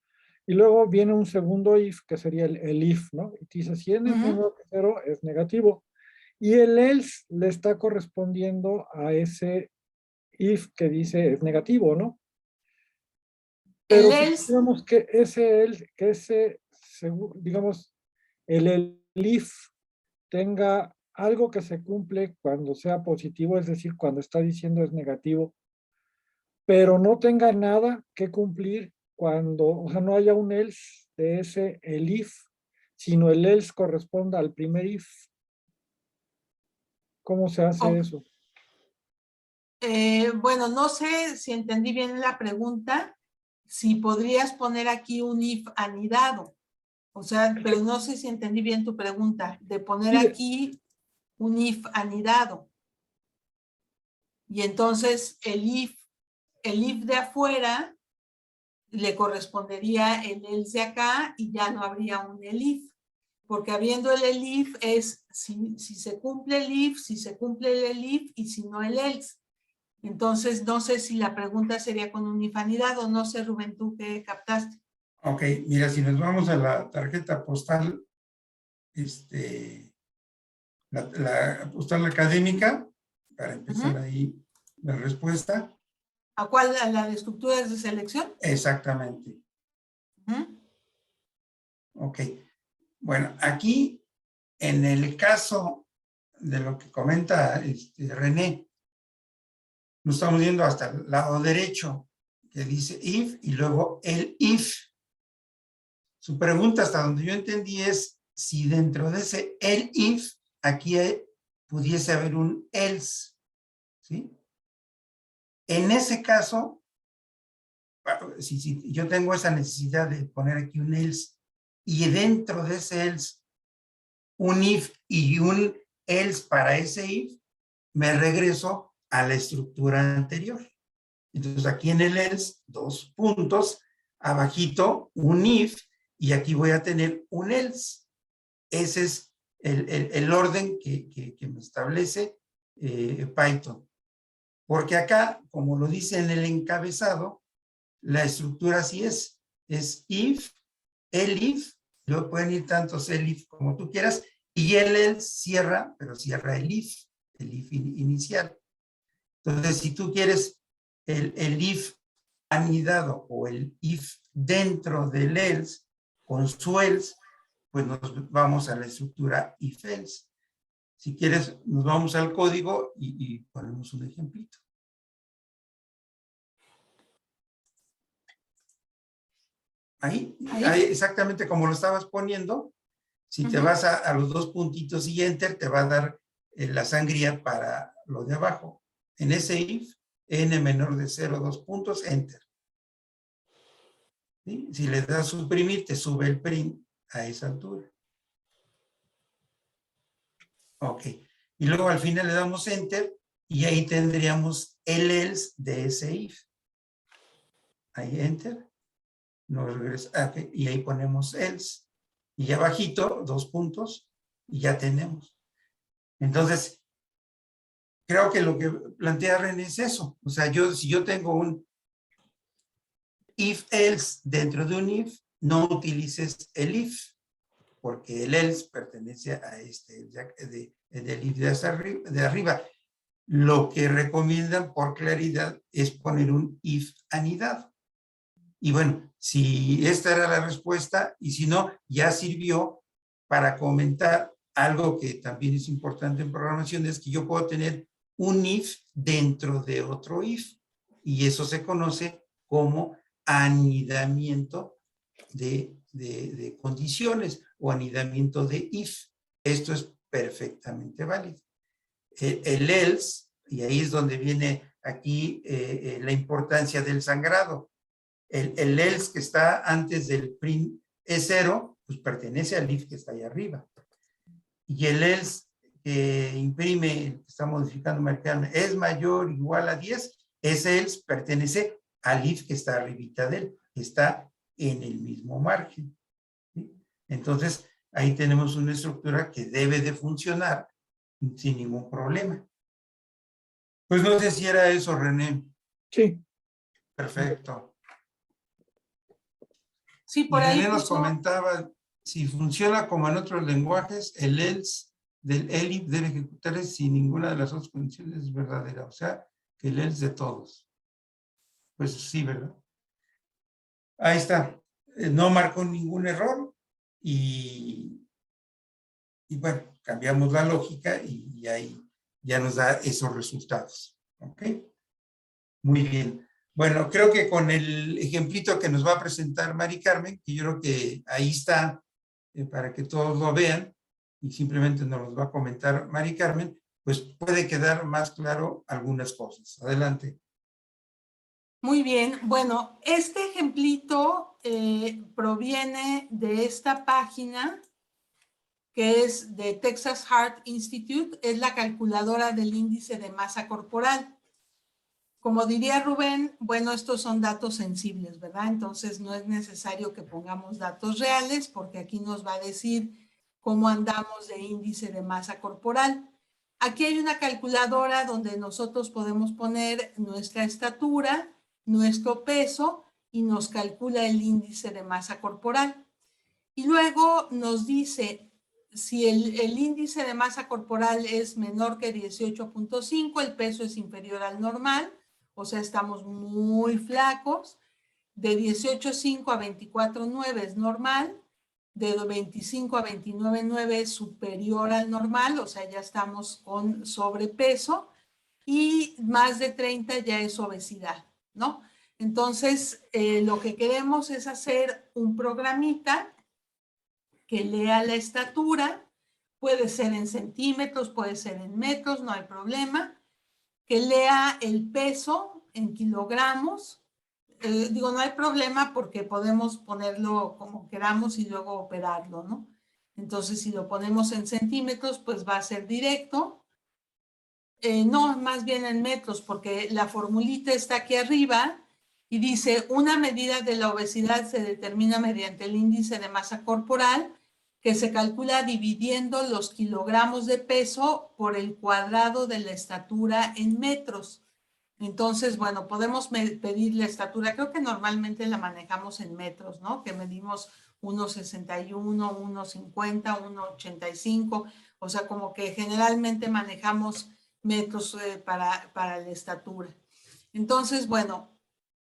Y luego viene un segundo if, que sería el if, ¿no? Y dice, si n es menor que 0, es negativo. Y el else le está correspondiendo a ese if que dice es negativo, ¿no? Pero si digamos que digamos, el if tenga algo que se cumple cuando sea positivo, es decir, cuando está diciendo es negativo, pero no tenga nada que cumplir cuando, o sea, no haya un else de ese el if, sino el else corresponda al primer if. ¿Cómo se hace eso? Bueno, no sé si entendí bien la pregunta, si podrías poner aquí un if anidado, o sea, pero no sé si entendí bien tu pregunta, de poner aquí un if anidado. Y entonces el if de afuera le correspondería el else de acá y ya no habría un elif, porque habiendo el elif es si se cumple el if, si se cumple el elif y si no el else. Entonces, no sé si la pregunta sería con un if anidado, no sé, Rubén, ¿tú qué captaste? Ok, mira, si nos vamos a la tarjeta postal, la postal académica, para empezar ahí la respuesta. ¿A cuál? ¿A la de estructuras de selección? Exactamente. Ok. Bueno, aquí, en el caso de lo que comenta René, nos estamos yendo hasta el lado derecho, que dice if, y luego el if. Su pregunta, hasta donde yo entendí, es si dentro de ese el if, aquí pudiese haber un else, ¿sí? En ese caso, si yo tengo esa necesidad de poner aquí un else, y dentro de ese else, un if y un else para ese if, me regreso a la estructura anterior. Entonces aquí en el else, 2 puntos, abajito un if, y aquí voy a tener un else. Ese es el orden que me establece Python. Porque acá, como lo dice en el encabezado, la estructura así es if, el if, luego pueden ir tantos el if como tú quieras, y el else cierra, pero cierra el if inicial. Entonces, si tú quieres el if anidado o el if dentro del else, con su else, pues nos vamos a la estructura if else. Si quieres, nos vamos al código y ponemos un ejemplito. Ahí, exactamente como lo estabas poniendo, si te vas a los 2 puntitos y enter, te va a dar la sangría para lo de abajo. En ese if, n menor de 0, 2 puntos, enter. ¿Sí? Si le das suprimir, te sube el print a esa altura. Ok. Y luego al final le damos enter y ahí tendríamos el else de ese if. Ahí enter. Nos regresa, okay, y ahí ponemos else. Y abajito, 2 puntos, y ya tenemos. Entonces, creo que lo que plantea René es eso. O sea, si yo tengo un if-else dentro de un if, no utilices el if, porque el else pertenece a del if de arriba. Lo que recomiendan por claridad es poner un if anidado. Y bueno, si esta era la respuesta, y si no, ya sirvió para comentar algo que también es importante en programación, es que yo puedo tener un if dentro de otro if, y eso se conoce como anidamiento de condiciones o anidamiento de if. Esto es perfectamente válido. El else, y ahí es donde viene aquí la importancia del sangrado. El else que está antes del print E0, pues pertenece al if que está ahí arriba. Y el else que imprime, el que está modificando McCann, es mayor o igual a 10, ese else pertenece al if que está arribita de él, que está en el mismo margen. ¿Sí? Entonces, ahí tenemos una estructura que debe de funcionar sin ningún problema. Pues no sé si era eso, René. Sí. Perfecto. Sí, por y ahí René nos comentaba, si funciona como en otros lenguajes, el else del elif debe ejecutarse si ninguna de las otras condiciones es verdadera. O sea, que el else de todos. Pues sí, ¿verdad? Ahí está. No marcó ningún error y bueno, cambiamos la lógica y ahí ya nos da esos resultados. ¿Ok? Muy bien. Bueno, creo que con el ejemplito que nos va a presentar Mari Carmen, que yo creo que ahí está para que todos lo vean y simplemente nos los va a comentar Mari Carmen, pues puede quedar más claro algunas cosas. Adelante. Muy bien. Bueno, este ejemplito proviene de esta página que es de Texas Heart Institute, es la calculadora del índice de masa corporal. Como diría Rubén, bueno, estos son datos sensibles, ¿verdad? Entonces no es necesario que pongamos datos reales porque aquí nos va a decir cómo andamos de índice de masa corporal. Aquí hay una calculadora donde nosotros podemos poner nuestra estatura, nuestro peso y nos calcula el índice de masa corporal. Y luego nos dice si el índice de masa corporal es menor que 18.5, el peso es inferior al normal, o sea, estamos muy flacos. De 18.5 a 24.9 es normal. De 25 a 29.9 es superior al normal, o sea, ya estamos con sobrepeso. Y más de 30 ya es obesidad, ¿no? Entonces, lo que queremos es hacer un programita que lea la estatura, puede ser en centímetros, puede ser en metros, no hay problema, que lea el peso en kilogramos. Digo, no hay problema porque podemos ponerlo como queramos y luego operarlo, ¿no? Entonces, si lo ponemos en centímetros, pues va a ser directo. No, más bien en metros, porque la formulita está aquí arriba y dice, una medida de la obesidad se determina mediante el índice de masa corporal, que se calcula dividiendo los kilogramos de peso por el cuadrado de la estatura en metros. Entonces, bueno, podemos pedir la estatura, creo que normalmente la manejamos en metros, ¿no? Que medimos 1,61, 1,50, 1,85, o sea, como que generalmente manejamos metros para la estatura. Entonces, bueno,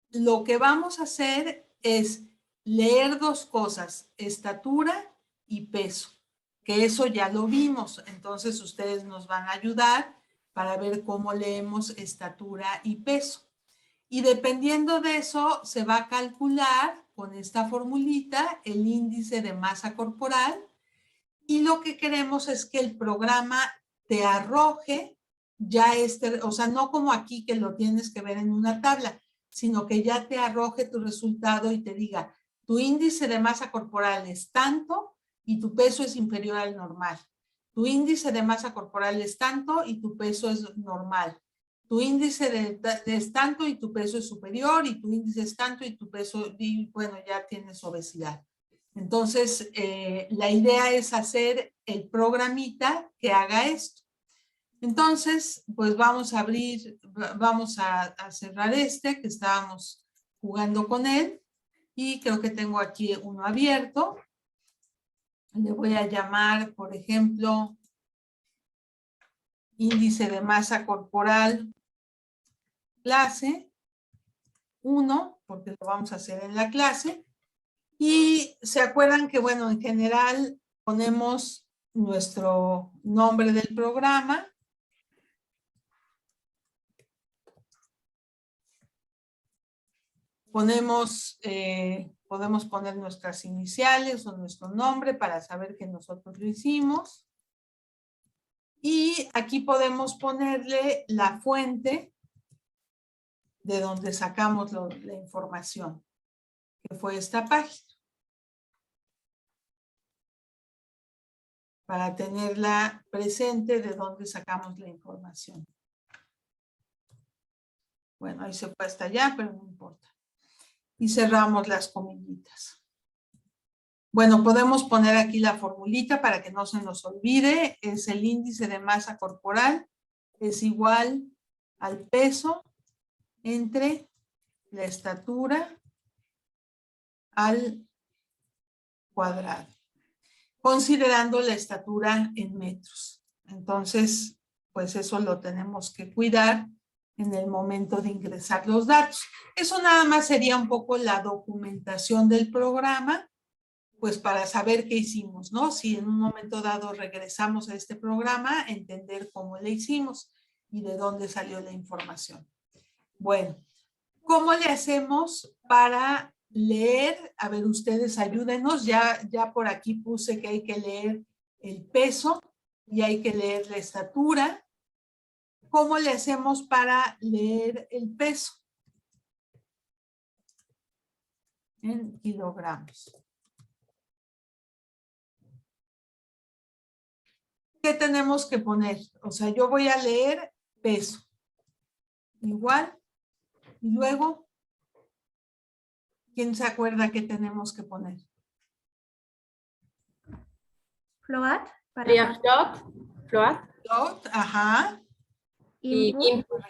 lo que vamos a hacer es leer dos cosas, estatura y peso, que eso ya lo vimos. Entonces, ustedes nos van a ayudar para ver cómo leemos estatura y peso. Y dependiendo de eso, se va a calcular con esta formulita el índice de masa corporal. Y lo que queremos es que el programa te arroje ya o sea, no como aquí que lo tienes que ver en una tabla, sino que ya te arroje tu resultado y te diga, tu índice de masa corporal es tanto y tu peso es inferior al normal. Tu índice de masa corporal es tanto y tu peso es normal. Tu índice es tanto y tu peso es superior y tu índice es tanto y tu peso, y bueno, ya tienes obesidad. Entonces, la idea es hacer el programita que haga esto. Entonces, pues vamos a abrir, vamos a cerrar este que estábamos jugando con él. Y creo que tengo aquí uno abierto. Le voy a llamar, por ejemplo, índice de masa corporal clase 1, porque lo vamos a hacer en la clase. Y se acuerdan que, bueno, en general ponemos nuestro nombre del programa. Podemos poner nuestras iniciales o nuestro nombre para saber que nosotros lo hicimos. Y aquí podemos ponerle la fuente de donde sacamos la información, que fue esta página. Para tenerla presente de dónde sacamos la información. Bueno, ahí se fue hasta allá, pero no importa. Y cerramos las comillitas. Bueno, podemos poner aquí la formulita para que no se nos olvide. Es el índice de masa corporal. Es igual al peso entre la estatura al cuadrado, considerando la estatura en metros. Entonces, pues eso lo tenemos que cuidar en el momento de ingresar los datos. Eso nada más sería un poco la documentación del programa, pues para saber qué hicimos, ¿no? Si en un momento dado regresamos a este programa, entender cómo le hicimos y de dónde salió la información. Bueno, ¿cómo le hacemos para leer? A ver, ustedes ayúdenos. Ya por aquí puse que hay que leer el peso y hay que leer la estatura. ¿Cómo le hacemos para leer el peso? En kilogramos. ¿Qué tenemos que poner? O sea, yo voy a leer peso. Igual. Y luego, ¿quién se acuerda qué tenemos que poner? Float. Sería float. Float, ajá. Y Input.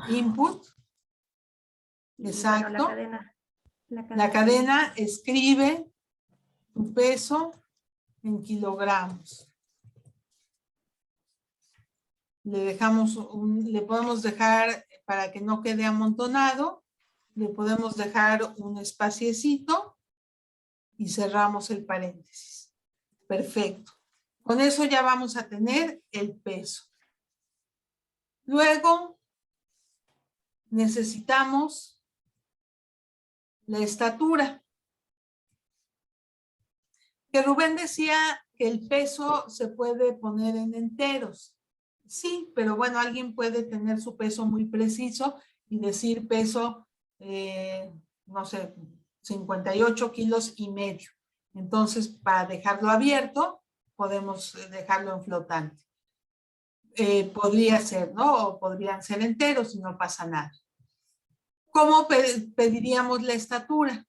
Input. Y, Exacto. bueno, La cadena escribe tu peso en kilogramos. Le podemos dejar, para que no quede amontonado, le podemos dejar un espaciecito y cerramos el paréntesis. Perfecto. Con eso ya vamos a tener el peso. Luego necesitamos la estatura. Que Rubén decía que el peso se puede poner en enteros. Sí, pero bueno, alguien puede tener su peso muy preciso y decir peso, no sé, 58 kilos y medio. Entonces, para dejarlo abierto, podemos dejarlo en flotante. Podría ser, ¿no? O podrían ser enteros y no pasa nada. ¿Cómo pediríamos la estatura?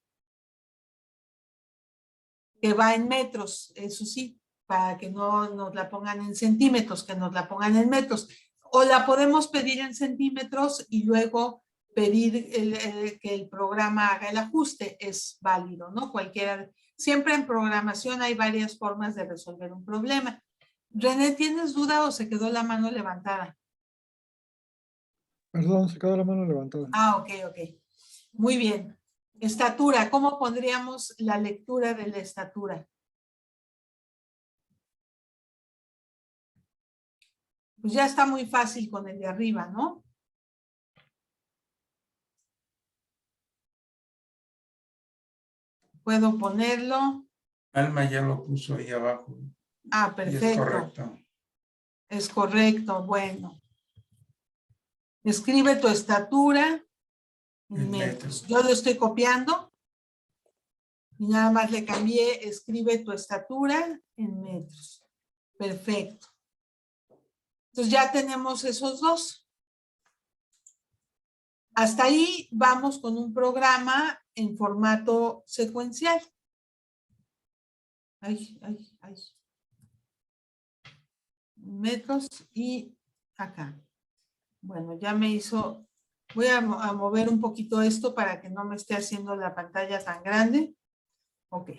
Que va en metros, eso sí, para que no nos la pongan en centímetros, que nos la pongan en metros. O la podemos pedir en centímetros y luego pedir que el programa haga el ajuste, es válido, ¿no? Cualquiera. Siempre en programación hay varias formas de resolver un problema. René, ¿tienes duda o se quedó la mano levantada? Perdón, se quedó la mano levantada. Ah, ok. Muy bien. Estatura, ¿cómo pondríamos la lectura de la estatura? Pues ya está muy fácil con el de arriba, ¿no? Puedo ponerlo. Alma ya lo puso ahí abajo. Ah, perfecto. Y es correcto. Es correcto, bueno. Escribe tu estatura en metros. Yo lo estoy copiando. Y nada más le cambié, escribe tu estatura en metros. Perfecto. Entonces ya tenemos esos dos. Hasta ahí vamos con un programa en formato secuencial. Metros y acá. Bueno, ya me hizo, voy a mover un poquito esto para que no me esté haciendo la pantalla tan grande. Ok.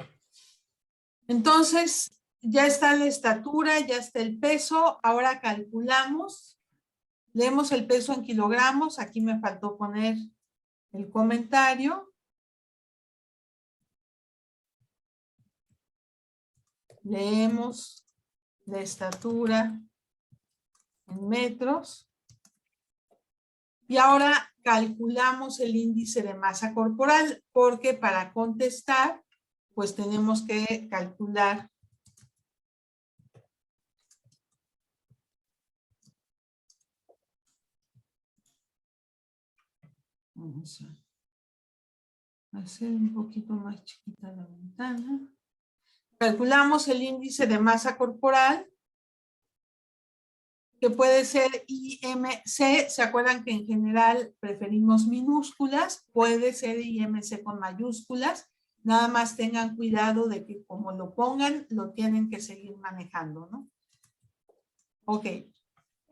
Entonces, ya está la estatura, ya está el peso. Ahora calculamos. Leemos el peso en kilogramos. Aquí me faltó poner el comentario. Leemos la estatura en metros. Y ahora calculamos el índice de masa corporal, porque para contestar, pues tenemos que calcular vamos a hacer un poquito más chiquita la ventana. Calculamos el índice de masa corporal, que puede ser IMC. ¿Se acuerdan que en general preferimos minúsculas? Puede ser IMC con mayúsculas. Nada más tengan cuidado de que como lo pongan, lo tienen que seguir manejando, ¿no? Ok.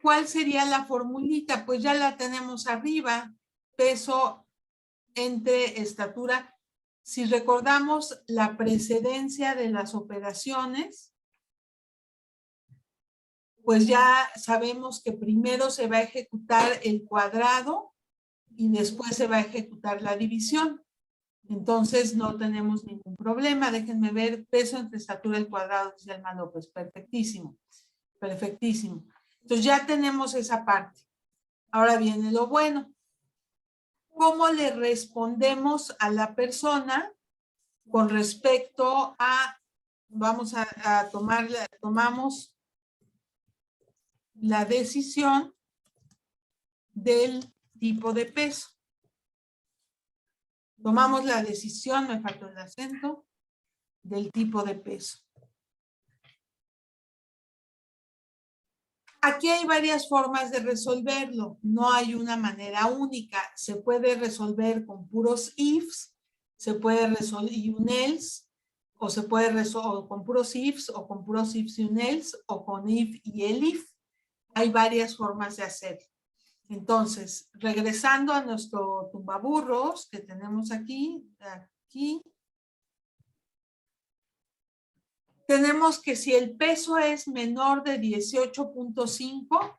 ¿Cuál sería la formulita? Pues ya la tenemos arriba. Peso entre estatura. Si recordamos la precedencia de las operaciones, pues ya sabemos que primero se va a ejecutar el cuadrado y después se va a ejecutar la división. Entonces no tenemos ningún problema. Déjenme ver peso entre estatura al cuadrado, dice Alma López. Perfectísimo, perfectísimo. Entonces ya tenemos esa parte. Ahora viene lo bueno. ¿Cómo le respondemos a la persona con respecto a, vamos a tomamos la decisión del tipo de peso? Tomamos la decisión, me faltó el acento, del tipo de peso. Aquí hay varias formas de resolverlo. No hay una manera única. Se puede resolver con puros ifs, se puede resolver y un else, o se puede resolver con puros ifs, o con puros ifs y un else, o con if y el if. Hay varias formas de hacerlo. Entonces, regresando a nuestro tumbaburros que tenemos aquí, tenemos que si el peso es menor de 18.5,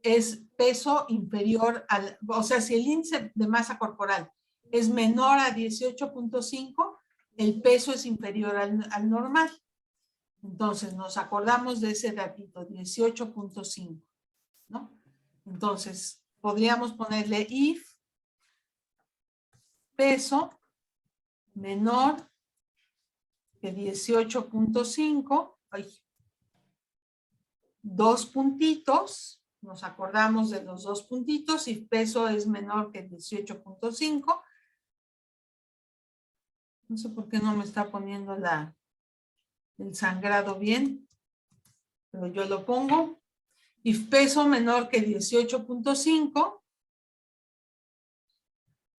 es peso inferior al, o sea, si el índice de masa corporal es menor a 18.5, el peso es inferior al normal. Entonces, nos acordamos de ese datito, 18.5, ¿no? Entonces, podríamos ponerle if peso menor que 18.5, dos puntitos, nos acordamos de los dos puntitos, y peso es menor que 18.5. No sé por qué no me está poniendo el sangrado bien, pero yo lo pongo. Y peso menor que 18.5,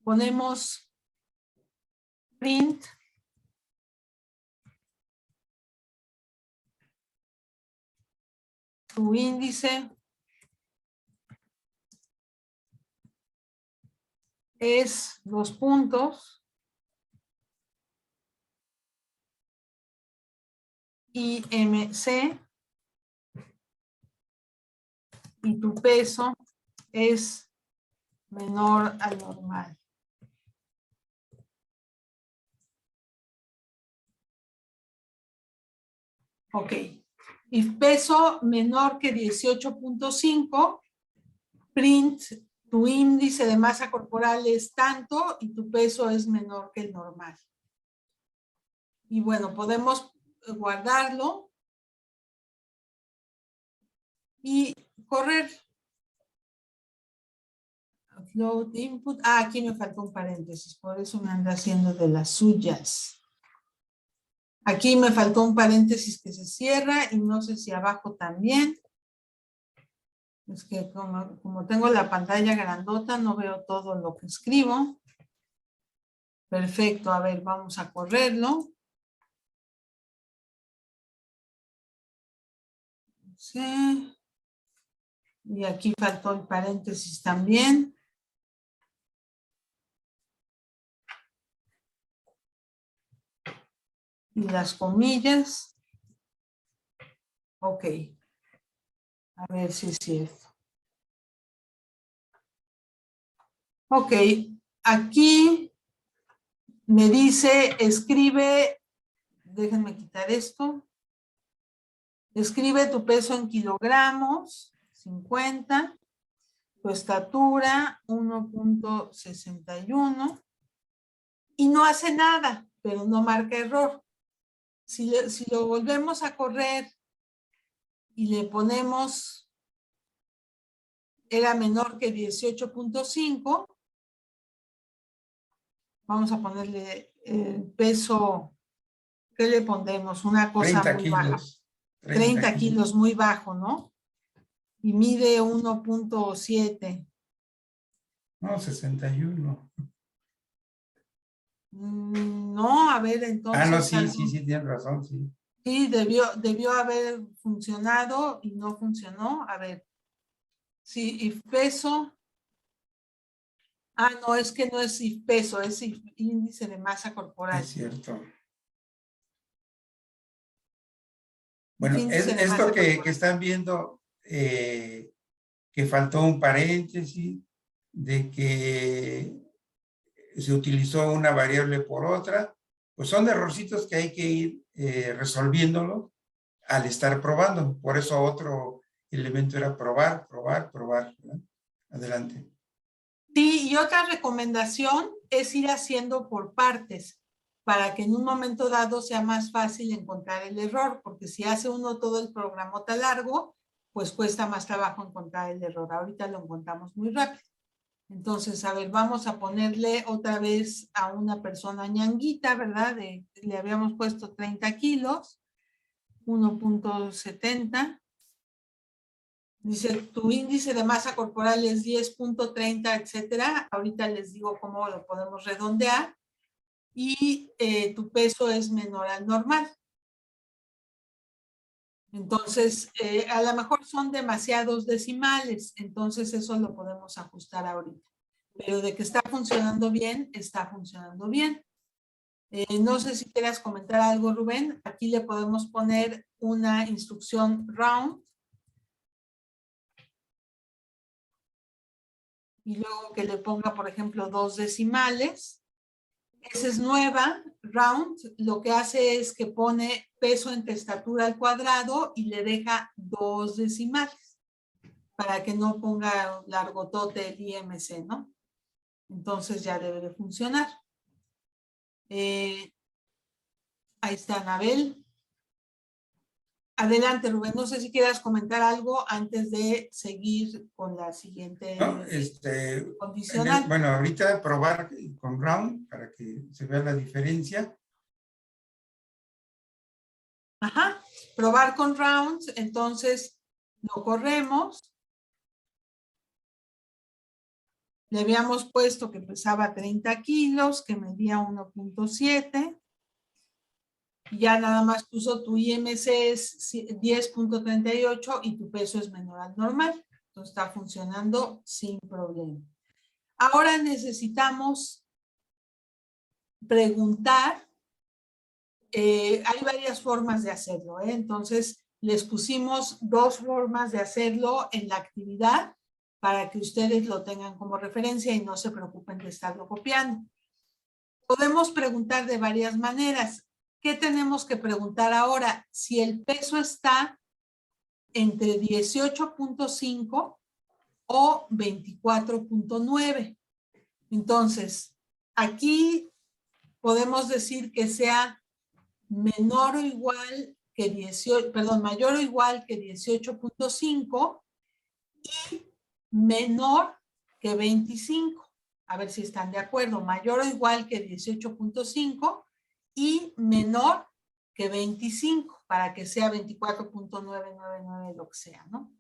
ponemos print tu índice es 2 puntos IMC y tu peso es menor al normal. Ok. Y peso menor que 18.5, print tu índice de masa corporal es tanto y tu peso es menor que el normal. Y bueno, podemos guardarlo y correr. Upload input. Ah, aquí me faltó un paréntesis, por eso me anda haciendo de las suyas. Aquí me faltó un paréntesis que se cierra y no sé si abajo también. Es que como tengo la pantalla grandota, no veo todo lo que escribo. Perfecto, a ver, vamos a correrlo. Sí. Y aquí faltó el paréntesis también. Y las comillas. Ok. A ver si es cierto. Ok. Aquí me dice, escribe, déjenme quitar esto. Escribe tu peso en kilogramos, 50. Tu estatura, 1.61. Y no hace nada, pero no marca error. Si lo volvemos a correr y le ponemos, era menor que 18.5, vamos a ponerle el peso, ¿qué le pondremos? Una cosa 30 muy baja. kilos. 30 kilos, muy bajo, ¿no? Y mide 1.7. No, 61. No, a ver, entonces. No, sí, tienes razón, sí. Sí, debió haber funcionado y no funcionó. A ver. Sí, y peso. No, es que no es peso, es índice de masa corporal. Es cierto. Bueno, Índice de esto masa que corporal. están viendo, que faltó un paréntesis, de que se utilizó una variable por otra, pues son errorcitos que hay que ir resolviéndolo al estar probando. Por eso otro elemento era probar, ¿verdad? Adelante. Sí, y otra recomendación es ir haciendo por partes para que en un momento dado sea más fácil encontrar el error, porque si hace uno todo el programa tan largo, pues cuesta más trabajo encontrar el error. Ahorita lo encontramos muy rápido. Entonces, a ver, vamos a ponerle otra vez a una persona ñanguita, ¿verdad? Le habíamos puesto 30 kilos, 1.70. Dice, tu índice de masa corporal es 10.30, etcétera. Ahorita les digo cómo lo podemos redondear. Y tu peso es menor al normal. Entonces, a lo mejor son demasiados decimales. Entonces, eso lo podemos ajustar ahorita. Pero de que está funcionando bien, está funcionando bien. No sé si quieras comentar algo, Rubén. Aquí le podemos poner una instrucción round. Y luego que le ponga, por ejemplo, 2 decimales. Esa es nueva, round. Lo que hace es que pone peso entre estatura al cuadrado y le deja 2 decimales para que no ponga largotote el IMC, ¿no? Entonces ya debe de funcionar. Ahí está Anabel. Adelante, Rubén. No sé si quieras comentar algo antes de seguir con la siguiente condicional. Bueno, ahorita probar con round para que se vea la diferencia. Ajá, probar con rounds. Entonces lo corremos. Le habíamos puesto que pesaba 30 kilos, que medía 1.7. Ya nada más puso tu IMC es 10.38 y tu peso es menor al normal. Entonces está funcionando sin problema. Ahora necesitamos preguntar. Hay varias formas de hacerlo, ¿eh? Entonces les pusimos 2 formas de hacerlo en la actividad para que ustedes lo tengan como referencia y no se preocupen de estarlo copiando. Podemos preguntar de varias maneras. ¿Qué tenemos que preguntar ahora? Si el peso está entre 18.5 o 24.9. Entonces, aquí podemos decir que sea menor o igual que 18, perdón, mayor o igual que 18.5 y menor que 25. A ver si están de acuerdo. Mayor o igual que 18.5 y menor que 25 para que sea 24.999 lo que sea, ¿no?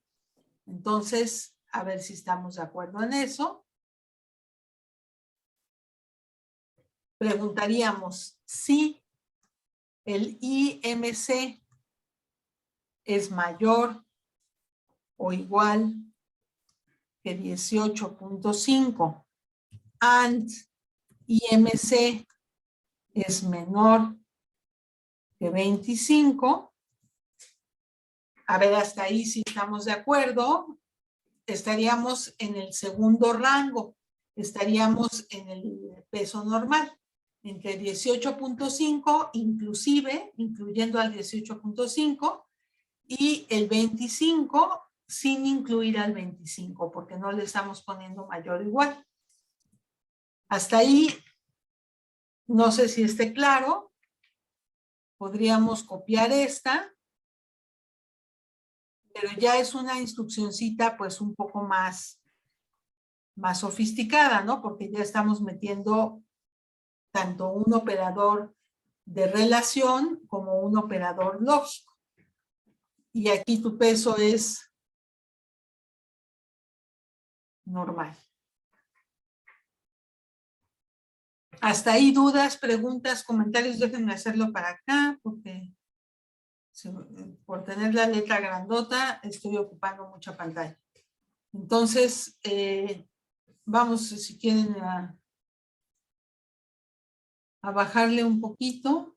Entonces, a ver si estamos de acuerdo en eso. Preguntaríamos si el IMC es mayor o igual que 18.5 and IMC es menor que 25, a ver, hasta ahí si estamos de acuerdo, estaríamos en el segundo rango, estaríamos en el peso normal, entre 18.5, inclusive, incluyendo al 18.5, y el 25 sin incluir al 25, porque no le estamos poniendo mayor o igual. Hasta ahí, no sé si esté claro, podríamos copiar esta, pero ya es una instruccioncita pues un poco más sofisticada, ¿no? Porque ya estamos metiendo tanto un operador de relación como un operador lógico. Y aquí tu peso es normal. Hasta ahí dudas, preguntas, comentarios, déjenme hacerlo para acá, porque por tener la letra grandota estoy ocupando mucha pantalla. Entonces, vamos, si quieren, a bajarle un poquito.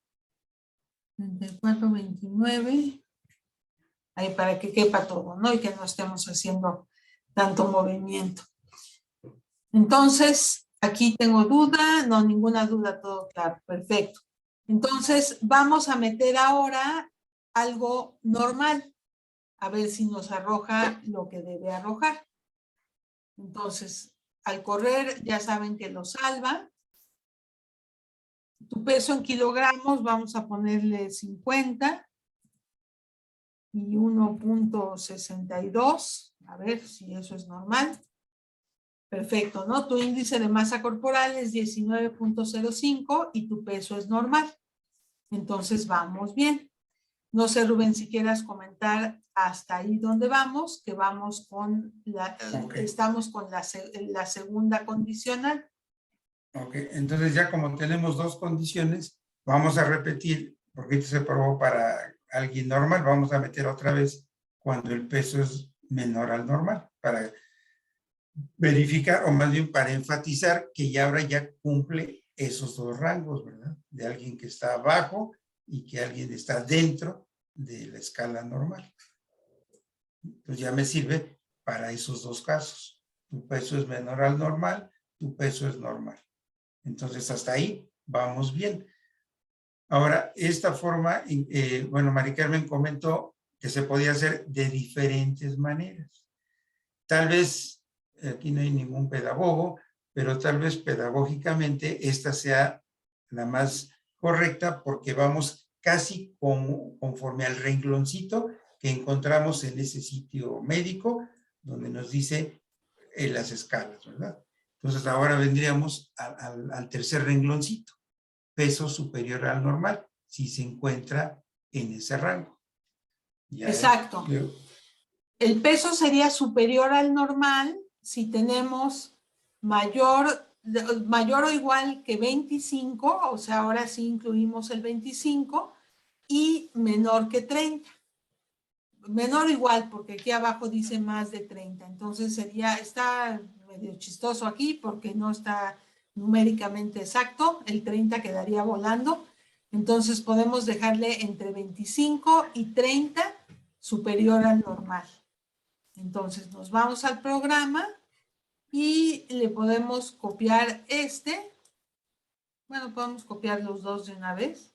34, 29. Ahí para que quepa todo, ¿no? Y que no estemos haciendo tanto movimiento. Entonces, aquí tengo duda, no, ninguna duda, todo claro, perfecto. Entonces, vamos a meter ahora algo normal, a ver si nos arroja lo que debe arrojar. Entonces, al correr, ya saben que lo salva. Tu peso en kilogramos, vamos a ponerle 50 y 1.62, a ver si eso es normal. Perfecto, ¿no? Tu índice de masa corporal es 19.05 y tu peso es normal. Entonces vamos bien. No sé, Rubén, si quieras comentar hasta ahí donde vamos, que vamos con estamos con la segunda condicional. Ok, entonces ya como tenemos dos condiciones, vamos a repetir, porque esto se probó para alguien normal, vamos a meter otra vez cuando el peso es menor al normal, para verificar, o más bien para enfatizar que ya ahora ya cumple esos dos rangos, ¿verdad? De alguien que está abajo y que alguien está dentro de la escala normal. Entonces ya me sirve para esos dos casos. Tu peso es menor al normal, tu peso es normal. Entonces hasta ahí vamos bien. Ahora, esta forma, bueno, Mari Carmen comentó que se podía hacer de diferentes maneras. Tal vez, aquí no hay ningún pedagogo, pero tal vez pedagógicamente esta sea la más correcta porque vamos casi conforme al rengloncito que encontramos en ese sitio médico donde nos dice las escalas, ¿verdad? Entonces ahora vendríamos al tercer rengloncito, peso superior al normal, si se encuentra en ese rango. Ya exacto. El peso sería superior al normal si tenemos mayor o igual que 25, o sea, ahora sí incluimos el 25, y menor que 30. Menor o igual, porque aquí abajo dice más de 30. Entonces está medio chistoso aquí porque no está numéricamente exacto. El 30 quedaría volando. Entonces podemos dejarle entre 25 y 30 superior al normal. Entonces nos vamos al programa y le podemos copiar este. Bueno, podemos copiar los dos de una vez.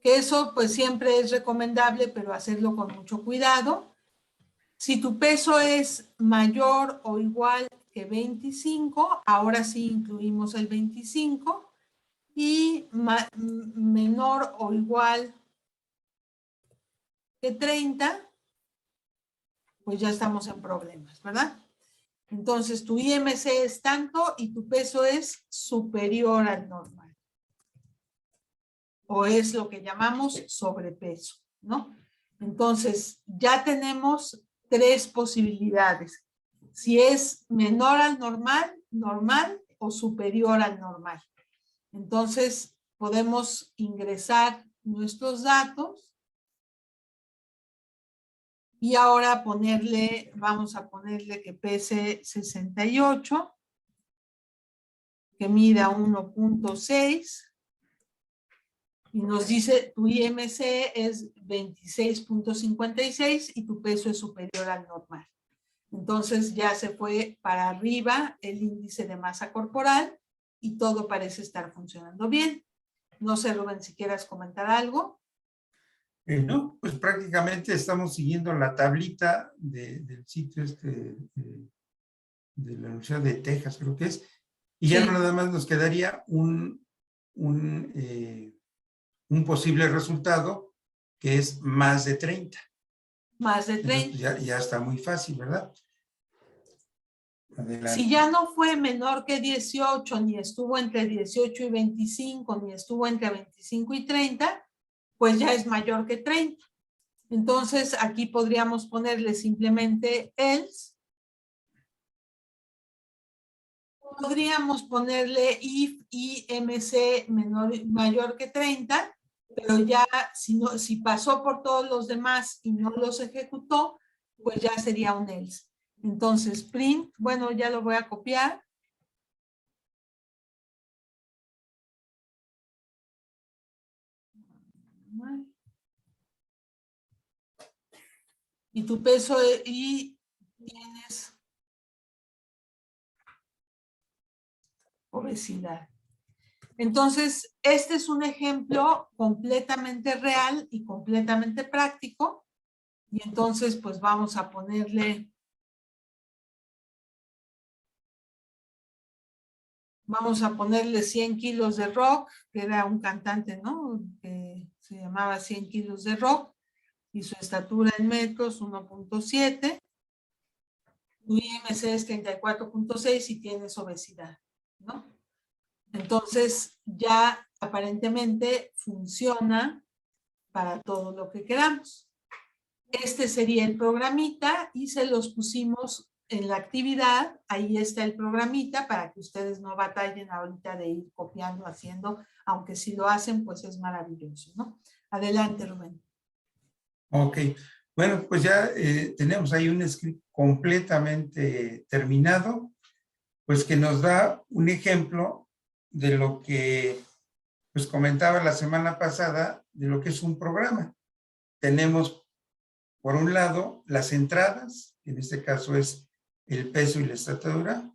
Que eso pues siempre es recomendable, pero hacerlo con mucho cuidado. Si tu peso es mayor o igual que 25, ahora sí incluimos el 25, y menor o igual que 30, pues ya estamos en problemas, ¿verdad? Entonces tu IMC es tanto y tu peso es superior al normal. O es lo que llamamos sobrepeso, ¿no? Entonces, ya tenemos tres posibilidades. Si es menor al normal, normal o superior al normal. Entonces, podemos ingresar nuestros datos Y ahora vamos a ponerle que pese 68, que mida 1.6. Y nos dice tu IMC es 26.56 y tu peso es superior al normal. Entonces ya se fue para arriba el índice de masa corporal y todo parece estar funcionando bien. No sé, Rubén, si quieras comentar algo. No, pues prácticamente estamos siguiendo la tablita del sitio de la Universidad de Texas, creo que es. Y ya Sí. nada más nos quedaría un posible resultado que es más de 30. Más de Entonces, 30. pues ya está muy fácil, ¿verdad? Adelante. Si ya no fue menor que 18, ni estuvo entre 18 y 25, ni estuvo entre 25 y 30, pues ya es mayor que 30. Entonces, aquí podríamos ponerle simplemente else. Podríamos ponerle if IMC mayor que 30, pero ya si pasó por todos los demás y no los ejecutó, pues ya sería un else. Entonces, print, bueno, ya lo voy a copiar. Y tu peso y tienes obesidad. Entonces, este es un ejemplo completamente real y completamente práctico. Y entonces, pues vamos a ponerle... Vamos a ponerle 100 kilos de rock, que era un cantante, ¿no? Que se llamaba 100 kilos de rock. Y su estatura en metros, 1.7. Tu IMC es 34.6 y tienes obesidad, ¿no? Entonces, ya aparentemente funciona para todo lo que queramos. Este sería el programita y se los pusimos en la actividad. Ahí está el programita para que ustedes no batallen ahorita de ir copiando, haciendo, aunque si lo hacen, pues es maravilloso, ¿no? Adelante, Rubén. Ok, bueno, pues ya tenemos ahí un script completamente terminado, pues que nos da un ejemplo de lo que pues comentaba la semana pasada, de lo que es un programa. Tenemos, por un lado, las entradas, que en este caso es el peso y la estatura.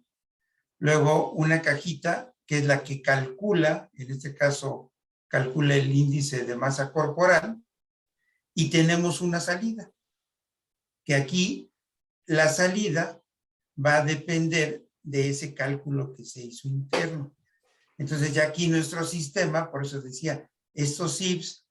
Luego, una cajita, que es la que calcula, en este caso, calcula el índice de masa corporal. Y tenemos una salida, que aquí la salida va a depender de ese cálculo que se hizo interno. Entonces ya aquí nuestro sistema, por eso decía, estos IFs,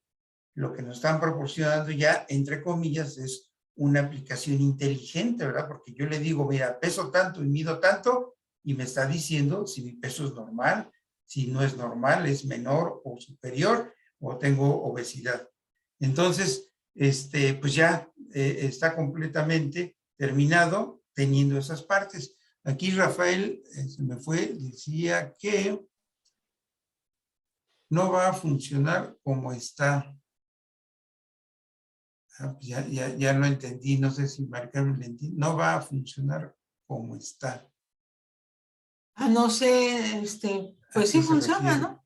lo que nos están proporcionando ya, entre comillas, es una aplicación inteligente, ¿verdad? Porque yo le digo, mira, peso tanto y mido tanto, y me está diciendo si mi peso es normal, si no es normal, es menor o superior, o tengo obesidad. Entonces, pues ya está completamente terminado teniendo esas partes. Aquí Rafael, se me fue, decía que no va a funcionar como está. Ya lo entendí, no sé si marcaron el entendí. No va a funcionar como está. No sé, pues sí funciona, ¿no?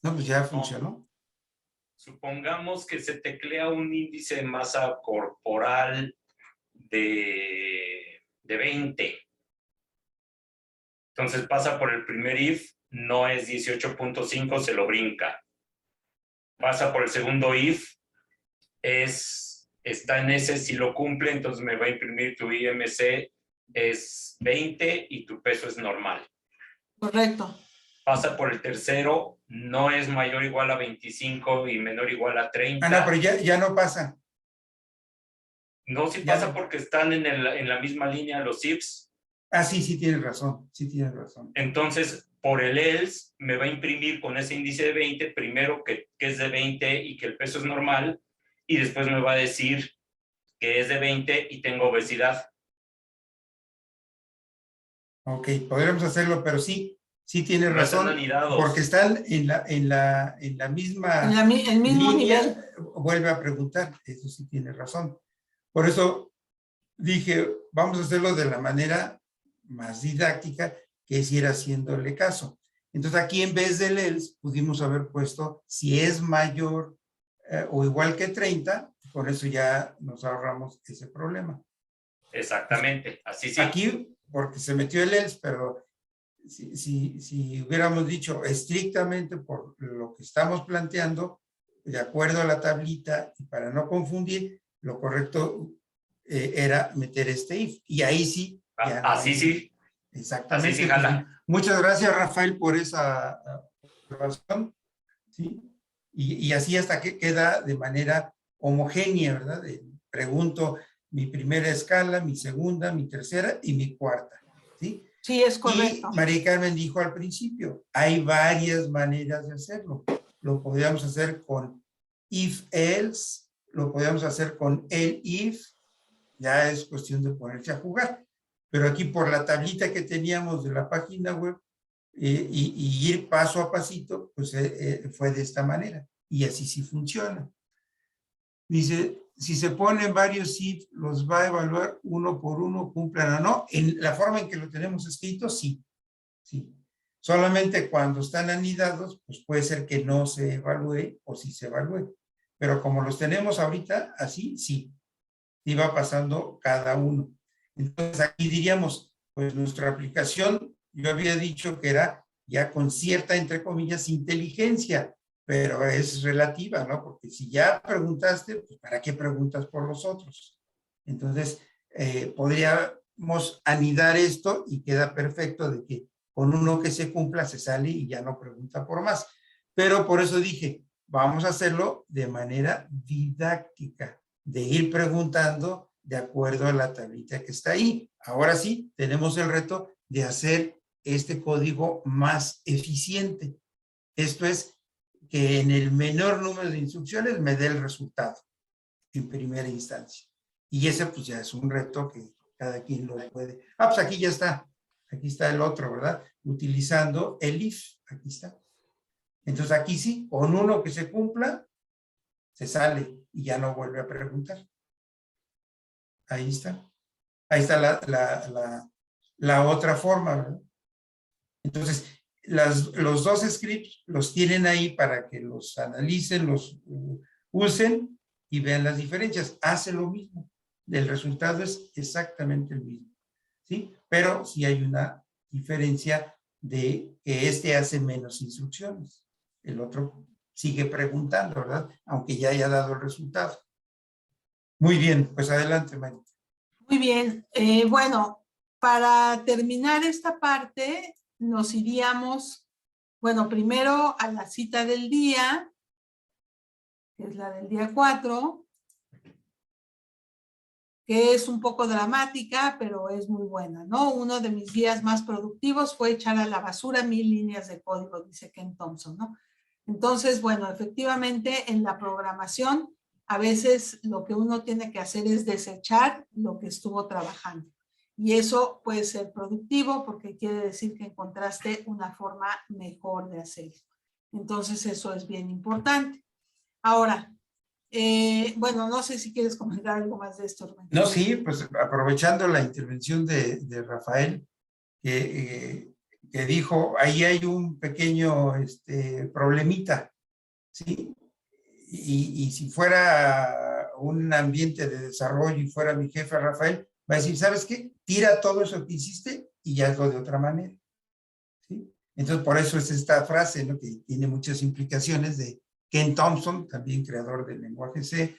No, pues ya funcionó. Supongamos que se teclea un índice de masa corporal de 20. Entonces pasa por el primer if, no es 18.5, se lo brinca. Pasa por el segundo if, está en ese, si lo cumple, entonces me va a imprimir tu IMC es 20 y tu peso es normal. Correcto. Pasa por el tercero, no es mayor o igual a 25 y menor o igual a 30. No, pero ya no pasa. No, sí pasa porque están en la misma línea los ifs. Sí tienes razón, sí tienes razón. Entonces, por el else, me va a imprimir con ese índice de 20, primero que es de 20 y que el peso es normal, y después me va a decir que es de 20 y tengo obesidad. Ok, podremos hacerlo, pero sí tienes razón, porque están en la misma el mismo línea. nivel. Vuelve a preguntar, eso sí tiene razón. Por eso dije, vamos a hacerlo de la manera más didáctica, que es ir haciéndole caso. Entonces aquí en vez del else pudimos haber puesto si es mayor o igual que 30, con eso ya nos ahorramos ese problema. Exactamente, así sí. Aquí, porque se metió el else, pero si hubiéramos dicho estrictamente por lo que estamos planteando, de acuerdo a la tablita, y para no confundir, lo correcto era meter este if. Y ahí sí. Ya no Así hay, sí. Exactamente. Así sí jala. Pues, muchas gracias, Rafael, por esa observación. ¿Sí? Y así hasta que queda de manera homogénea, ¿verdad? Pregunto mi primera escala, mi segunda, mi tercera y mi cuarta. ¿Sí? Sí, es correcto. Y María Carmen dijo al principio, hay varias maneras de hacerlo. Lo podríamos hacer con if else, lo podríamos hacer con el if, ya es cuestión de ponerse a jugar. Pero aquí por la tablita que teníamos de la página web y ir paso a pasito, pues fue de esta manera. Y así sí funciona. Dice, si se ponen varios if, los va a evaluar uno por uno, cumplan o no. En la forma en que lo tenemos escrito, sí. Sí. Solamente cuando están anidados, pues puede ser que no se evalúe o sí se evalúe. Pero como los tenemos ahorita, así, sí. Y va pasando cada uno. Entonces aquí diríamos, pues nuestra aplicación, yo había dicho que era ya con cierta, entre comillas, inteligencia, pero es relativa, ¿no? Porque si ya preguntaste, pues ¿para qué preguntas por los otros? Entonces, podríamos anidar esto y queda perfecto de que con uno que se cumpla se sale y ya no pregunta por más. Pero por eso dije, vamos a hacerlo de manera didáctica, de ir preguntando de acuerdo a la tablita que está ahí. Ahora sí, tenemos el reto de hacer este código más eficiente. Esto es que en el menor número de instrucciones me dé el resultado en primera instancia. Y ese pues ya es un reto que cada quien lo puede. Ah, pues aquí ya está. Aquí está el otro, ¿verdad? Utilizando el if. Aquí está. Entonces aquí sí, con uno que se cumpla, se sale y ya no vuelve a preguntar. Ahí está. Ahí está la otra forma, ¿verdad? Entonces, los dos scripts los tienen ahí para que los analicen, los usen y vean las diferencias. Hace lo mismo. El resultado es exactamente el mismo. ¿Sí? Pero sí hay una diferencia de que este hace menos instrucciones. El otro sigue preguntando, ¿verdad? Aunque ya haya dado el resultado. Muy bien, pues adelante, Marita. Muy bien. Bueno, para terminar esta parte, nos iríamos, bueno, primero a la cita del día, que es la del día 4, que es un poco dramática, pero es muy buena, ¿no? Uno de mis días más productivos fue echar a la basura 1000 líneas de código, dice Ken Thompson, ¿no? Entonces, bueno, efectivamente en la programación, a veces lo que uno tiene que hacer es desechar lo que estuvo trabajando. Y eso puede ser productivo porque quiere decir que encontraste una forma mejor de hacerlo. Entonces, eso es bien importante. Ahora, bueno, no sé si quieres comentar algo más de esto, Rubén. No, sí, pues aprovechando la intervención de Rafael, que dijo, ahí hay un pequeño problemita, ¿sí? Y si fuera un ambiente de desarrollo y fuera mi jefe Rafael, va a decir, ¿sabes qué? Tira todo eso que hiciste y ya hazlo de otra manera, ¿sí? Entonces, por eso es esta frase, ¿no? Que tiene muchas implicaciones de Ken Thompson, también creador del lenguaje C.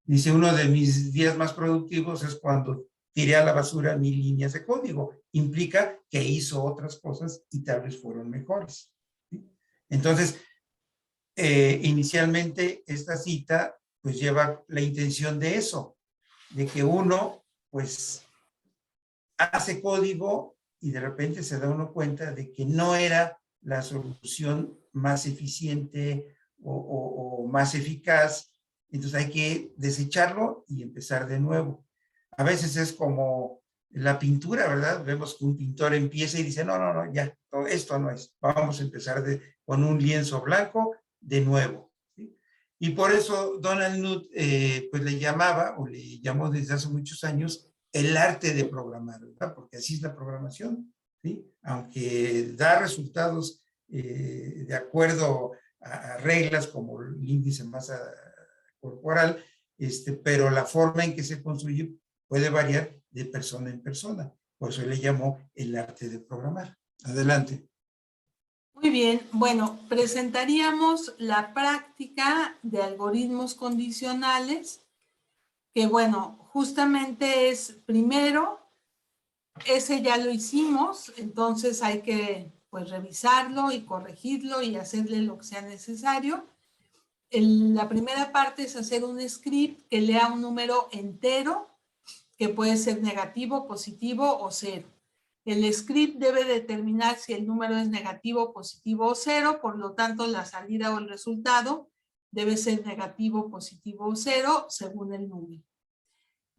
Dice, uno de mis días más productivos es cuando tiré a la basura 1000 líneas de código. Implica que hizo otras cosas y tal vez fueron mejores, ¿sí? Entonces, inicialmente esta cita pues lleva la intención de eso, de que uno pues hace código y de repente se da uno cuenta de que no era la solución más eficiente o más eficaz, entonces hay que desecharlo y empezar de nuevo. A veces es como la pintura, ¿verdad? Vemos que un pintor empieza y dice, no, ya, esto no es, vamos a empezar con un lienzo blanco de nuevo, ¿sí? Y por eso Donald Knuth pues le llamaba, o le llamó desde hace muchos años, el arte de programar, ¿verdad? Porque así es la programación, ¿sí? Aunque da resultados de acuerdo a reglas como el índice de masa corporal, pero la forma en que se construye puede variar de persona en persona. Por eso le llamó el arte de programar. Adelante. Muy bien, bueno, presentaríamos la práctica de algoritmos condicionales, que bueno, justamente es primero, ese ya lo hicimos, entonces hay que pues revisarlo y corregirlo y hacerle lo que sea necesario. La primera parte es hacer un script que lea un número entero, que puede ser negativo, positivo o cero. El script debe determinar si el número es negativo, positivo o cero, por lo tanto la salida o el resultado debe ser negativo, positivo o cero según el número.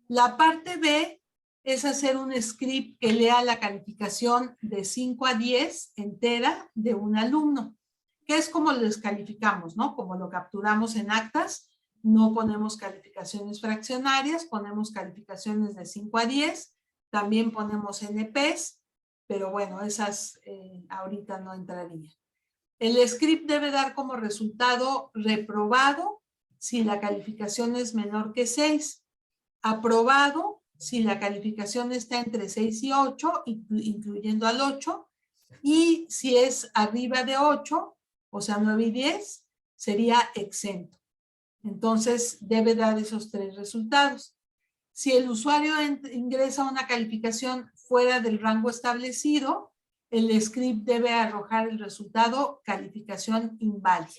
La parte B es hacer un script que lea la calificación de 5 a 10 entera de un alumno, que es como lo descalificamos, ¿no? Como lo capturamos en actas, no ponemos calificaciones fraccionarias, ponemos calificaciones de 5 a 10, también ponemos NPs, pero bueno, esas ahorita no entrarían. El script debe dar como resultado reprobado si la calificación es menor que 6, aprobado si la calificación está entre 6 y 8, incluyendo al 8, y si es arriba de 8, o sea, 9 y 10, sería exento. Entonces, debe dar esos 3 resultados. Si el usuario ingresa una calificación fuera del rango establecido, el script debe arrojar el resultado calificación inválida.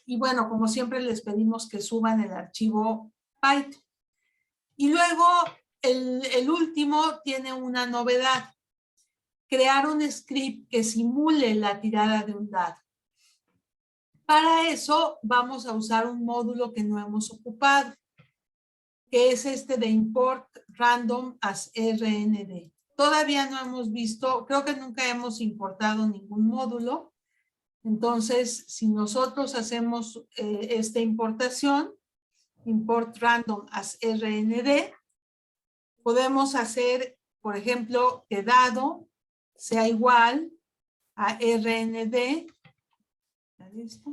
Y bueno, como siempre les pedimos que suban el archivo Python. Y luego, el último tiene una novedad. Crear un script que simule la tirada de un dado. Para eso vamos a usar un módulo que no hemos ocupado, que es este de import random as RND. Todavía no hemos visto, creo que nunca hemos importado ningún módulo. Entonces, si nosotros hacemos esta importación, import random as RND, podemos hacer, por ejemplo, que dado sea igual a RND, ¿listo?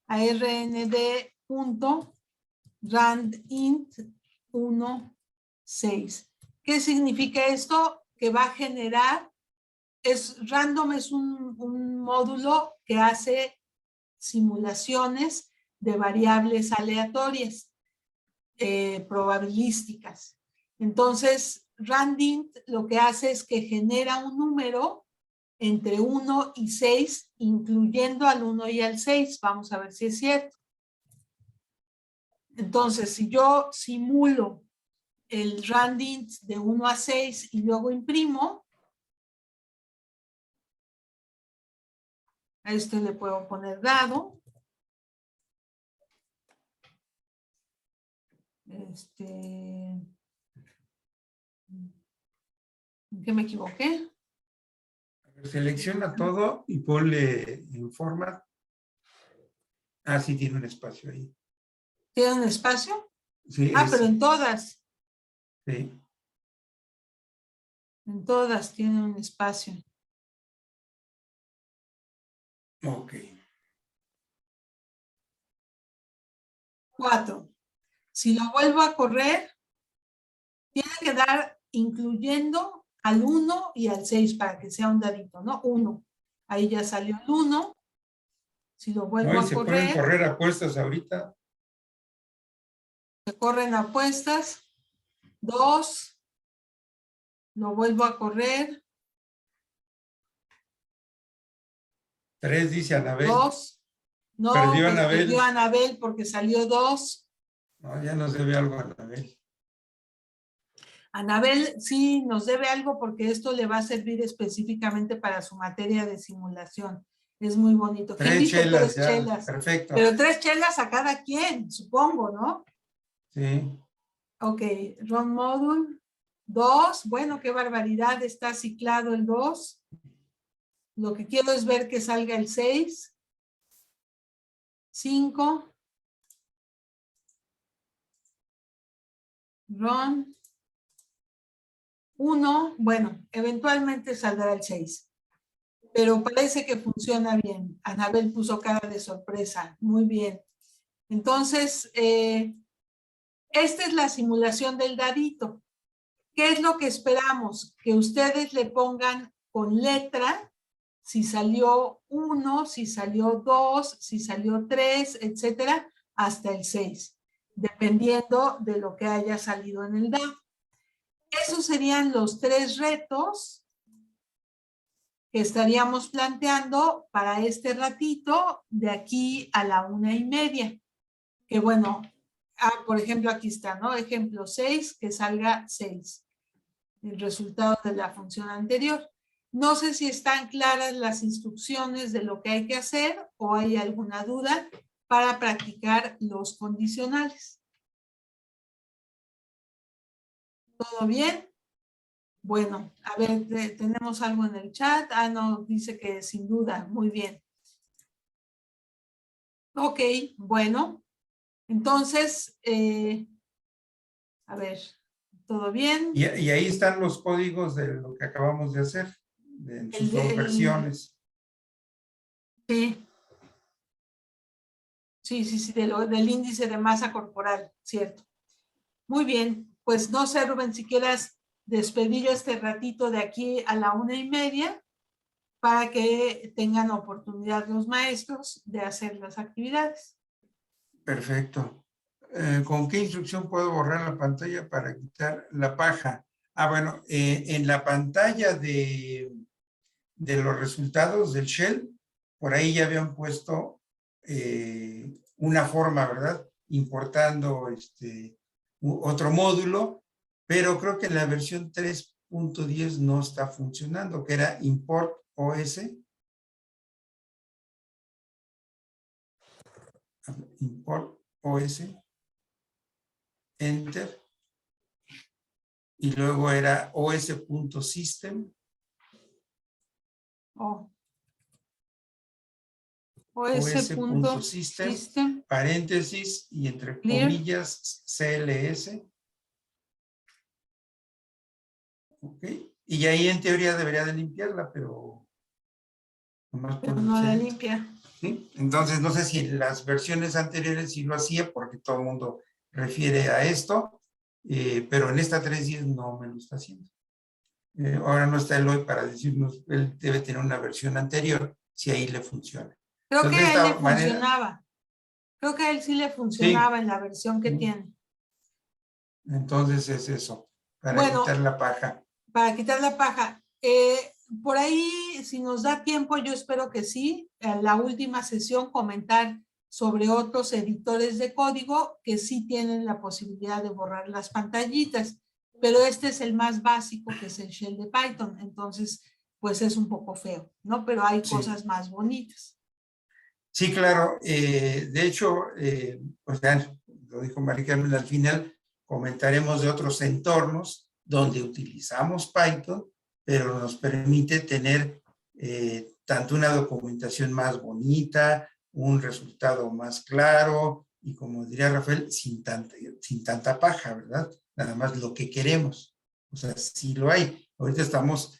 A rnd.randint16. ¿Qué significa esto? Que va a generar, random es un módulo que hace simulaciones de variables aleatorias, probabilísticas. Entonces, randint lo que hace es que genera un número entre 1 y 6, incluyendo al 1 y al 6. Vamos a ver si es cierto. Entonces, si yo simulo el randint de 1 a 6 y luego imprimo, a esto le puedo poner dado. ¿En qué me equivoqué? Selecciona todo y ponle en format. Ah, sí, tiene un espacio ahí. ¿Tiene un espacio? Sí, Pero en todas. Sí. En todas tiene un espacio. Ok. 4. Si lo vuelvo a correr, tiene que dar incluyendo al 1 y al 6 para que sea un dadito, ¿no? 1. Ahí ya salió el 1. Si lo vuelvo a Se pueden correr, correr apuestas ahorita. se corren apuestas. 2. Lo vuelvo a correr. 3 dice Anabel. 2. No, Perdió pues Anabel. perdió Anabel porque salió 2. No, ya nos debe algo a Anabel. Anabel sí nos debe algo porque esto le va a servir específicamente para su materia de simulación. Es muy bonito. 3 chelas, 3 ya. chelas. Perfecto. Pero 3 chelas a cada quien, supongo, ¿no? Sí. Ok, run module. 2. Bueno, qué barbaridad, está ciclado el 2. Lo que quiero es ver que salga el 6. 5. Run. 1, bueno, eventualmente saldrá el 6. Pero parece que funciona bien. Anabel puso cara de sorpresa. Muy bien. Entonces, esta es la simulación del dadito. ¿Qué es lo que esperamos? Que ustedes le pongan con letra, si salió 1, si salió 2, si salió 3, etcétera, hasta el 6, dependiendo de lo que haya salido en el dado. Esos serían los 3 retos que estaríamos planteando para este ratito de aquí a la 1:30. Que bueno, por ejemplo, aquí está, ¿no? Ejemplo 6, que salga 6. El resultado de la función anterior. No sé si están claras las instrucciones de lo que hay que hacer o hay alguna duda para practicar los condicionales. ¿Todo bien? Bueno, a ver, tenemos algo en el chat. Ah, no, dice que sin duda. Muy bien. Ok, bueno. Entonces, a ver, ¿todo bien? Y ahí están los códigos de lo que acabamos de hacer, en sus dos versiones. Sí. Sí, del índice de masa corporal, cierto. Muy bien, pues no sé, Rubén, si quieras despedir este ratito de aquí a la 1:30 para que tengan oportunidad los maestros de hacer las actividades. Perfecto. ¿Con qué instrucción puedo borrar la pantalla para quitar la paja? Ah, bueno, en la pantalla de los resultados del Shell, por ahí ya habían puesto una forma, ¿verdad? Importando otro módulo, pero creo que en la versión 3.10 no está funcionando, que era import OS. Import OS. Enter. Y luego era os.system. os.system, paréntesis y entre clear, comillas CLS. Ok. Y ahí en teoría debería de limpiarla, pero no la limpia. ¿sí? Entonces no sé si en las versiones anteriores sí lo hacía porque todo el mundo refiere a esto, pero en esta 3.10 no me lo está haciendo. Ahora no está Eloy para decirnos, él debe tener una versión anterior, si ahí le funciona. Creo Entonces, que de a él esta le manera, funcionaba. Creo que a él sí le funcionaba en la versión que tiene. Entonces es eso, para Bueno, quitar la paja. Para quitar la paja. Por ahí, si nos da tiempo, yo espero que sí, en la última sesión comentar sobre otros editores de código que sí tienen la posibilidad de borrar las pantallitas, pero este es el más básico, que es el shell de Python, entonces pues es un poco feo, ¿no? Pero hay cosas más bonitas. Sí, claro. De hecho, o sea, lo dijo Mari Carmen, al final comentaremos de otros entornos donde utilizamos Python, pero nos permite tener tanto una documentación más bonita, un resultado más claro y, como diría Rafael, sin tanta paja, ¿verdad? Nada más lo que queremos. O sea, sí lo hay. Ahorita estamos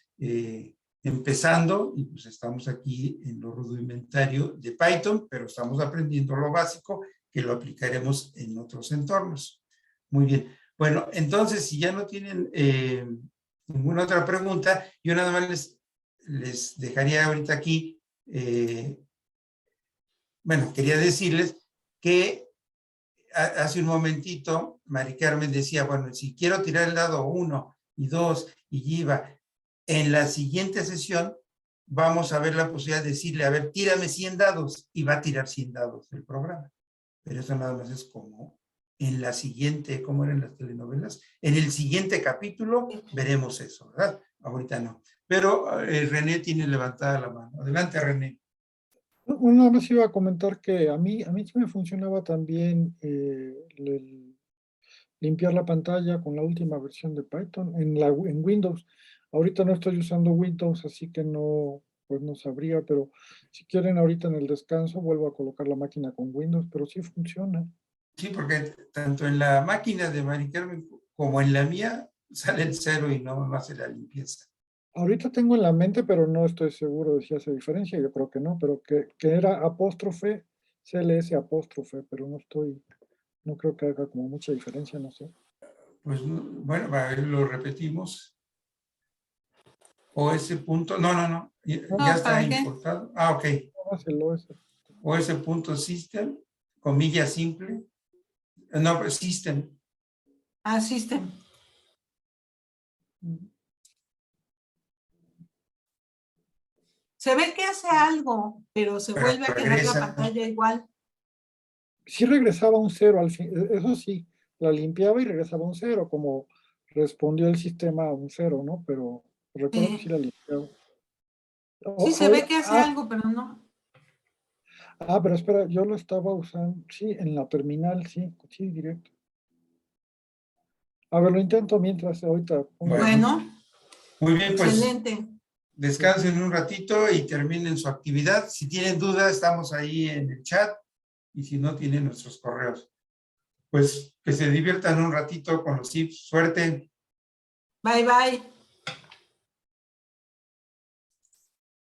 empezando y pues estamos aquí en lo rudimentario de Python, pero estamos aprendiendo lo básico que lo aplicaremos en otros entornos. Muy bien. Bueno, entonces, si ya no tienen ninguna otra pregunta, yo nada más les dejaría ahorita aquí, bueno, quería decirles que hace un momentito Mari Carmen decía, bueno, si quiero tirar el dado 1 y 2 y lleva, en la siguiente sesión vamos a ver la posibilidad de decirle, a ver, tírame 100 dados, y va a tirar 100 dados del programa. Pero eso nada más es como en la siguiente, ¿cómo eran las telenovelas? En el siguiente capítulo veremos eso, ¿verdad? Ahorita no. Pero René tiene levantada la mano. Adelante, René. Una vez iba a comentar que a mí sí me funcionaba también limpiar la pantalla con la última versión de Python en Windows. Ahorita no estoy usando Windows, así que no, pues no sabría, pero si quieren ahorita en el descanso vuelvo a colocar la máquina con Windows, pero sí funciona. Sí, porque tanto en la máquina de Mari Carmen como en la mía, sale el 0 y no hace la limpieza. Ahorita tengo en la mente, pero no estoy seguro de si hace diferencia. Yo creo que no, pero que era apóstrofe, CLS apóstrofe, pero no creo que haga como mucha diferencia, no sé. Pues bueno, a ver, lo repetimos. OS punto, no, ya está ¿para qué? importado. Ah, ok. Hágaselo ese. OS punto system, comilla simple. No, pues system. System. Se ve que hace algo, pero se Pero vuelve a quedar la regresa. pantalla igual. Sí regresaba un 0 al fin, eso sí, la limpiaba y regresaba un 0, como respondió el sistema a un 0, ¿no? Pero recuerdo que sí la limpiaba. Sí, se ve que hace Ah, algo, pero no. pero espera, yo lo estaba usando, sí, en la terminal, sí, directo. A ver, lo intento mientras ahorita. Bueno, Muy bien, pues excelente. descansen un ratito y terminen su actividad. Si tienen dudas, estamos ahí en el chat y si no, tienen nuestros correos. Pues que se diviertan un ratito con los tips. Suerte. Bye, bye.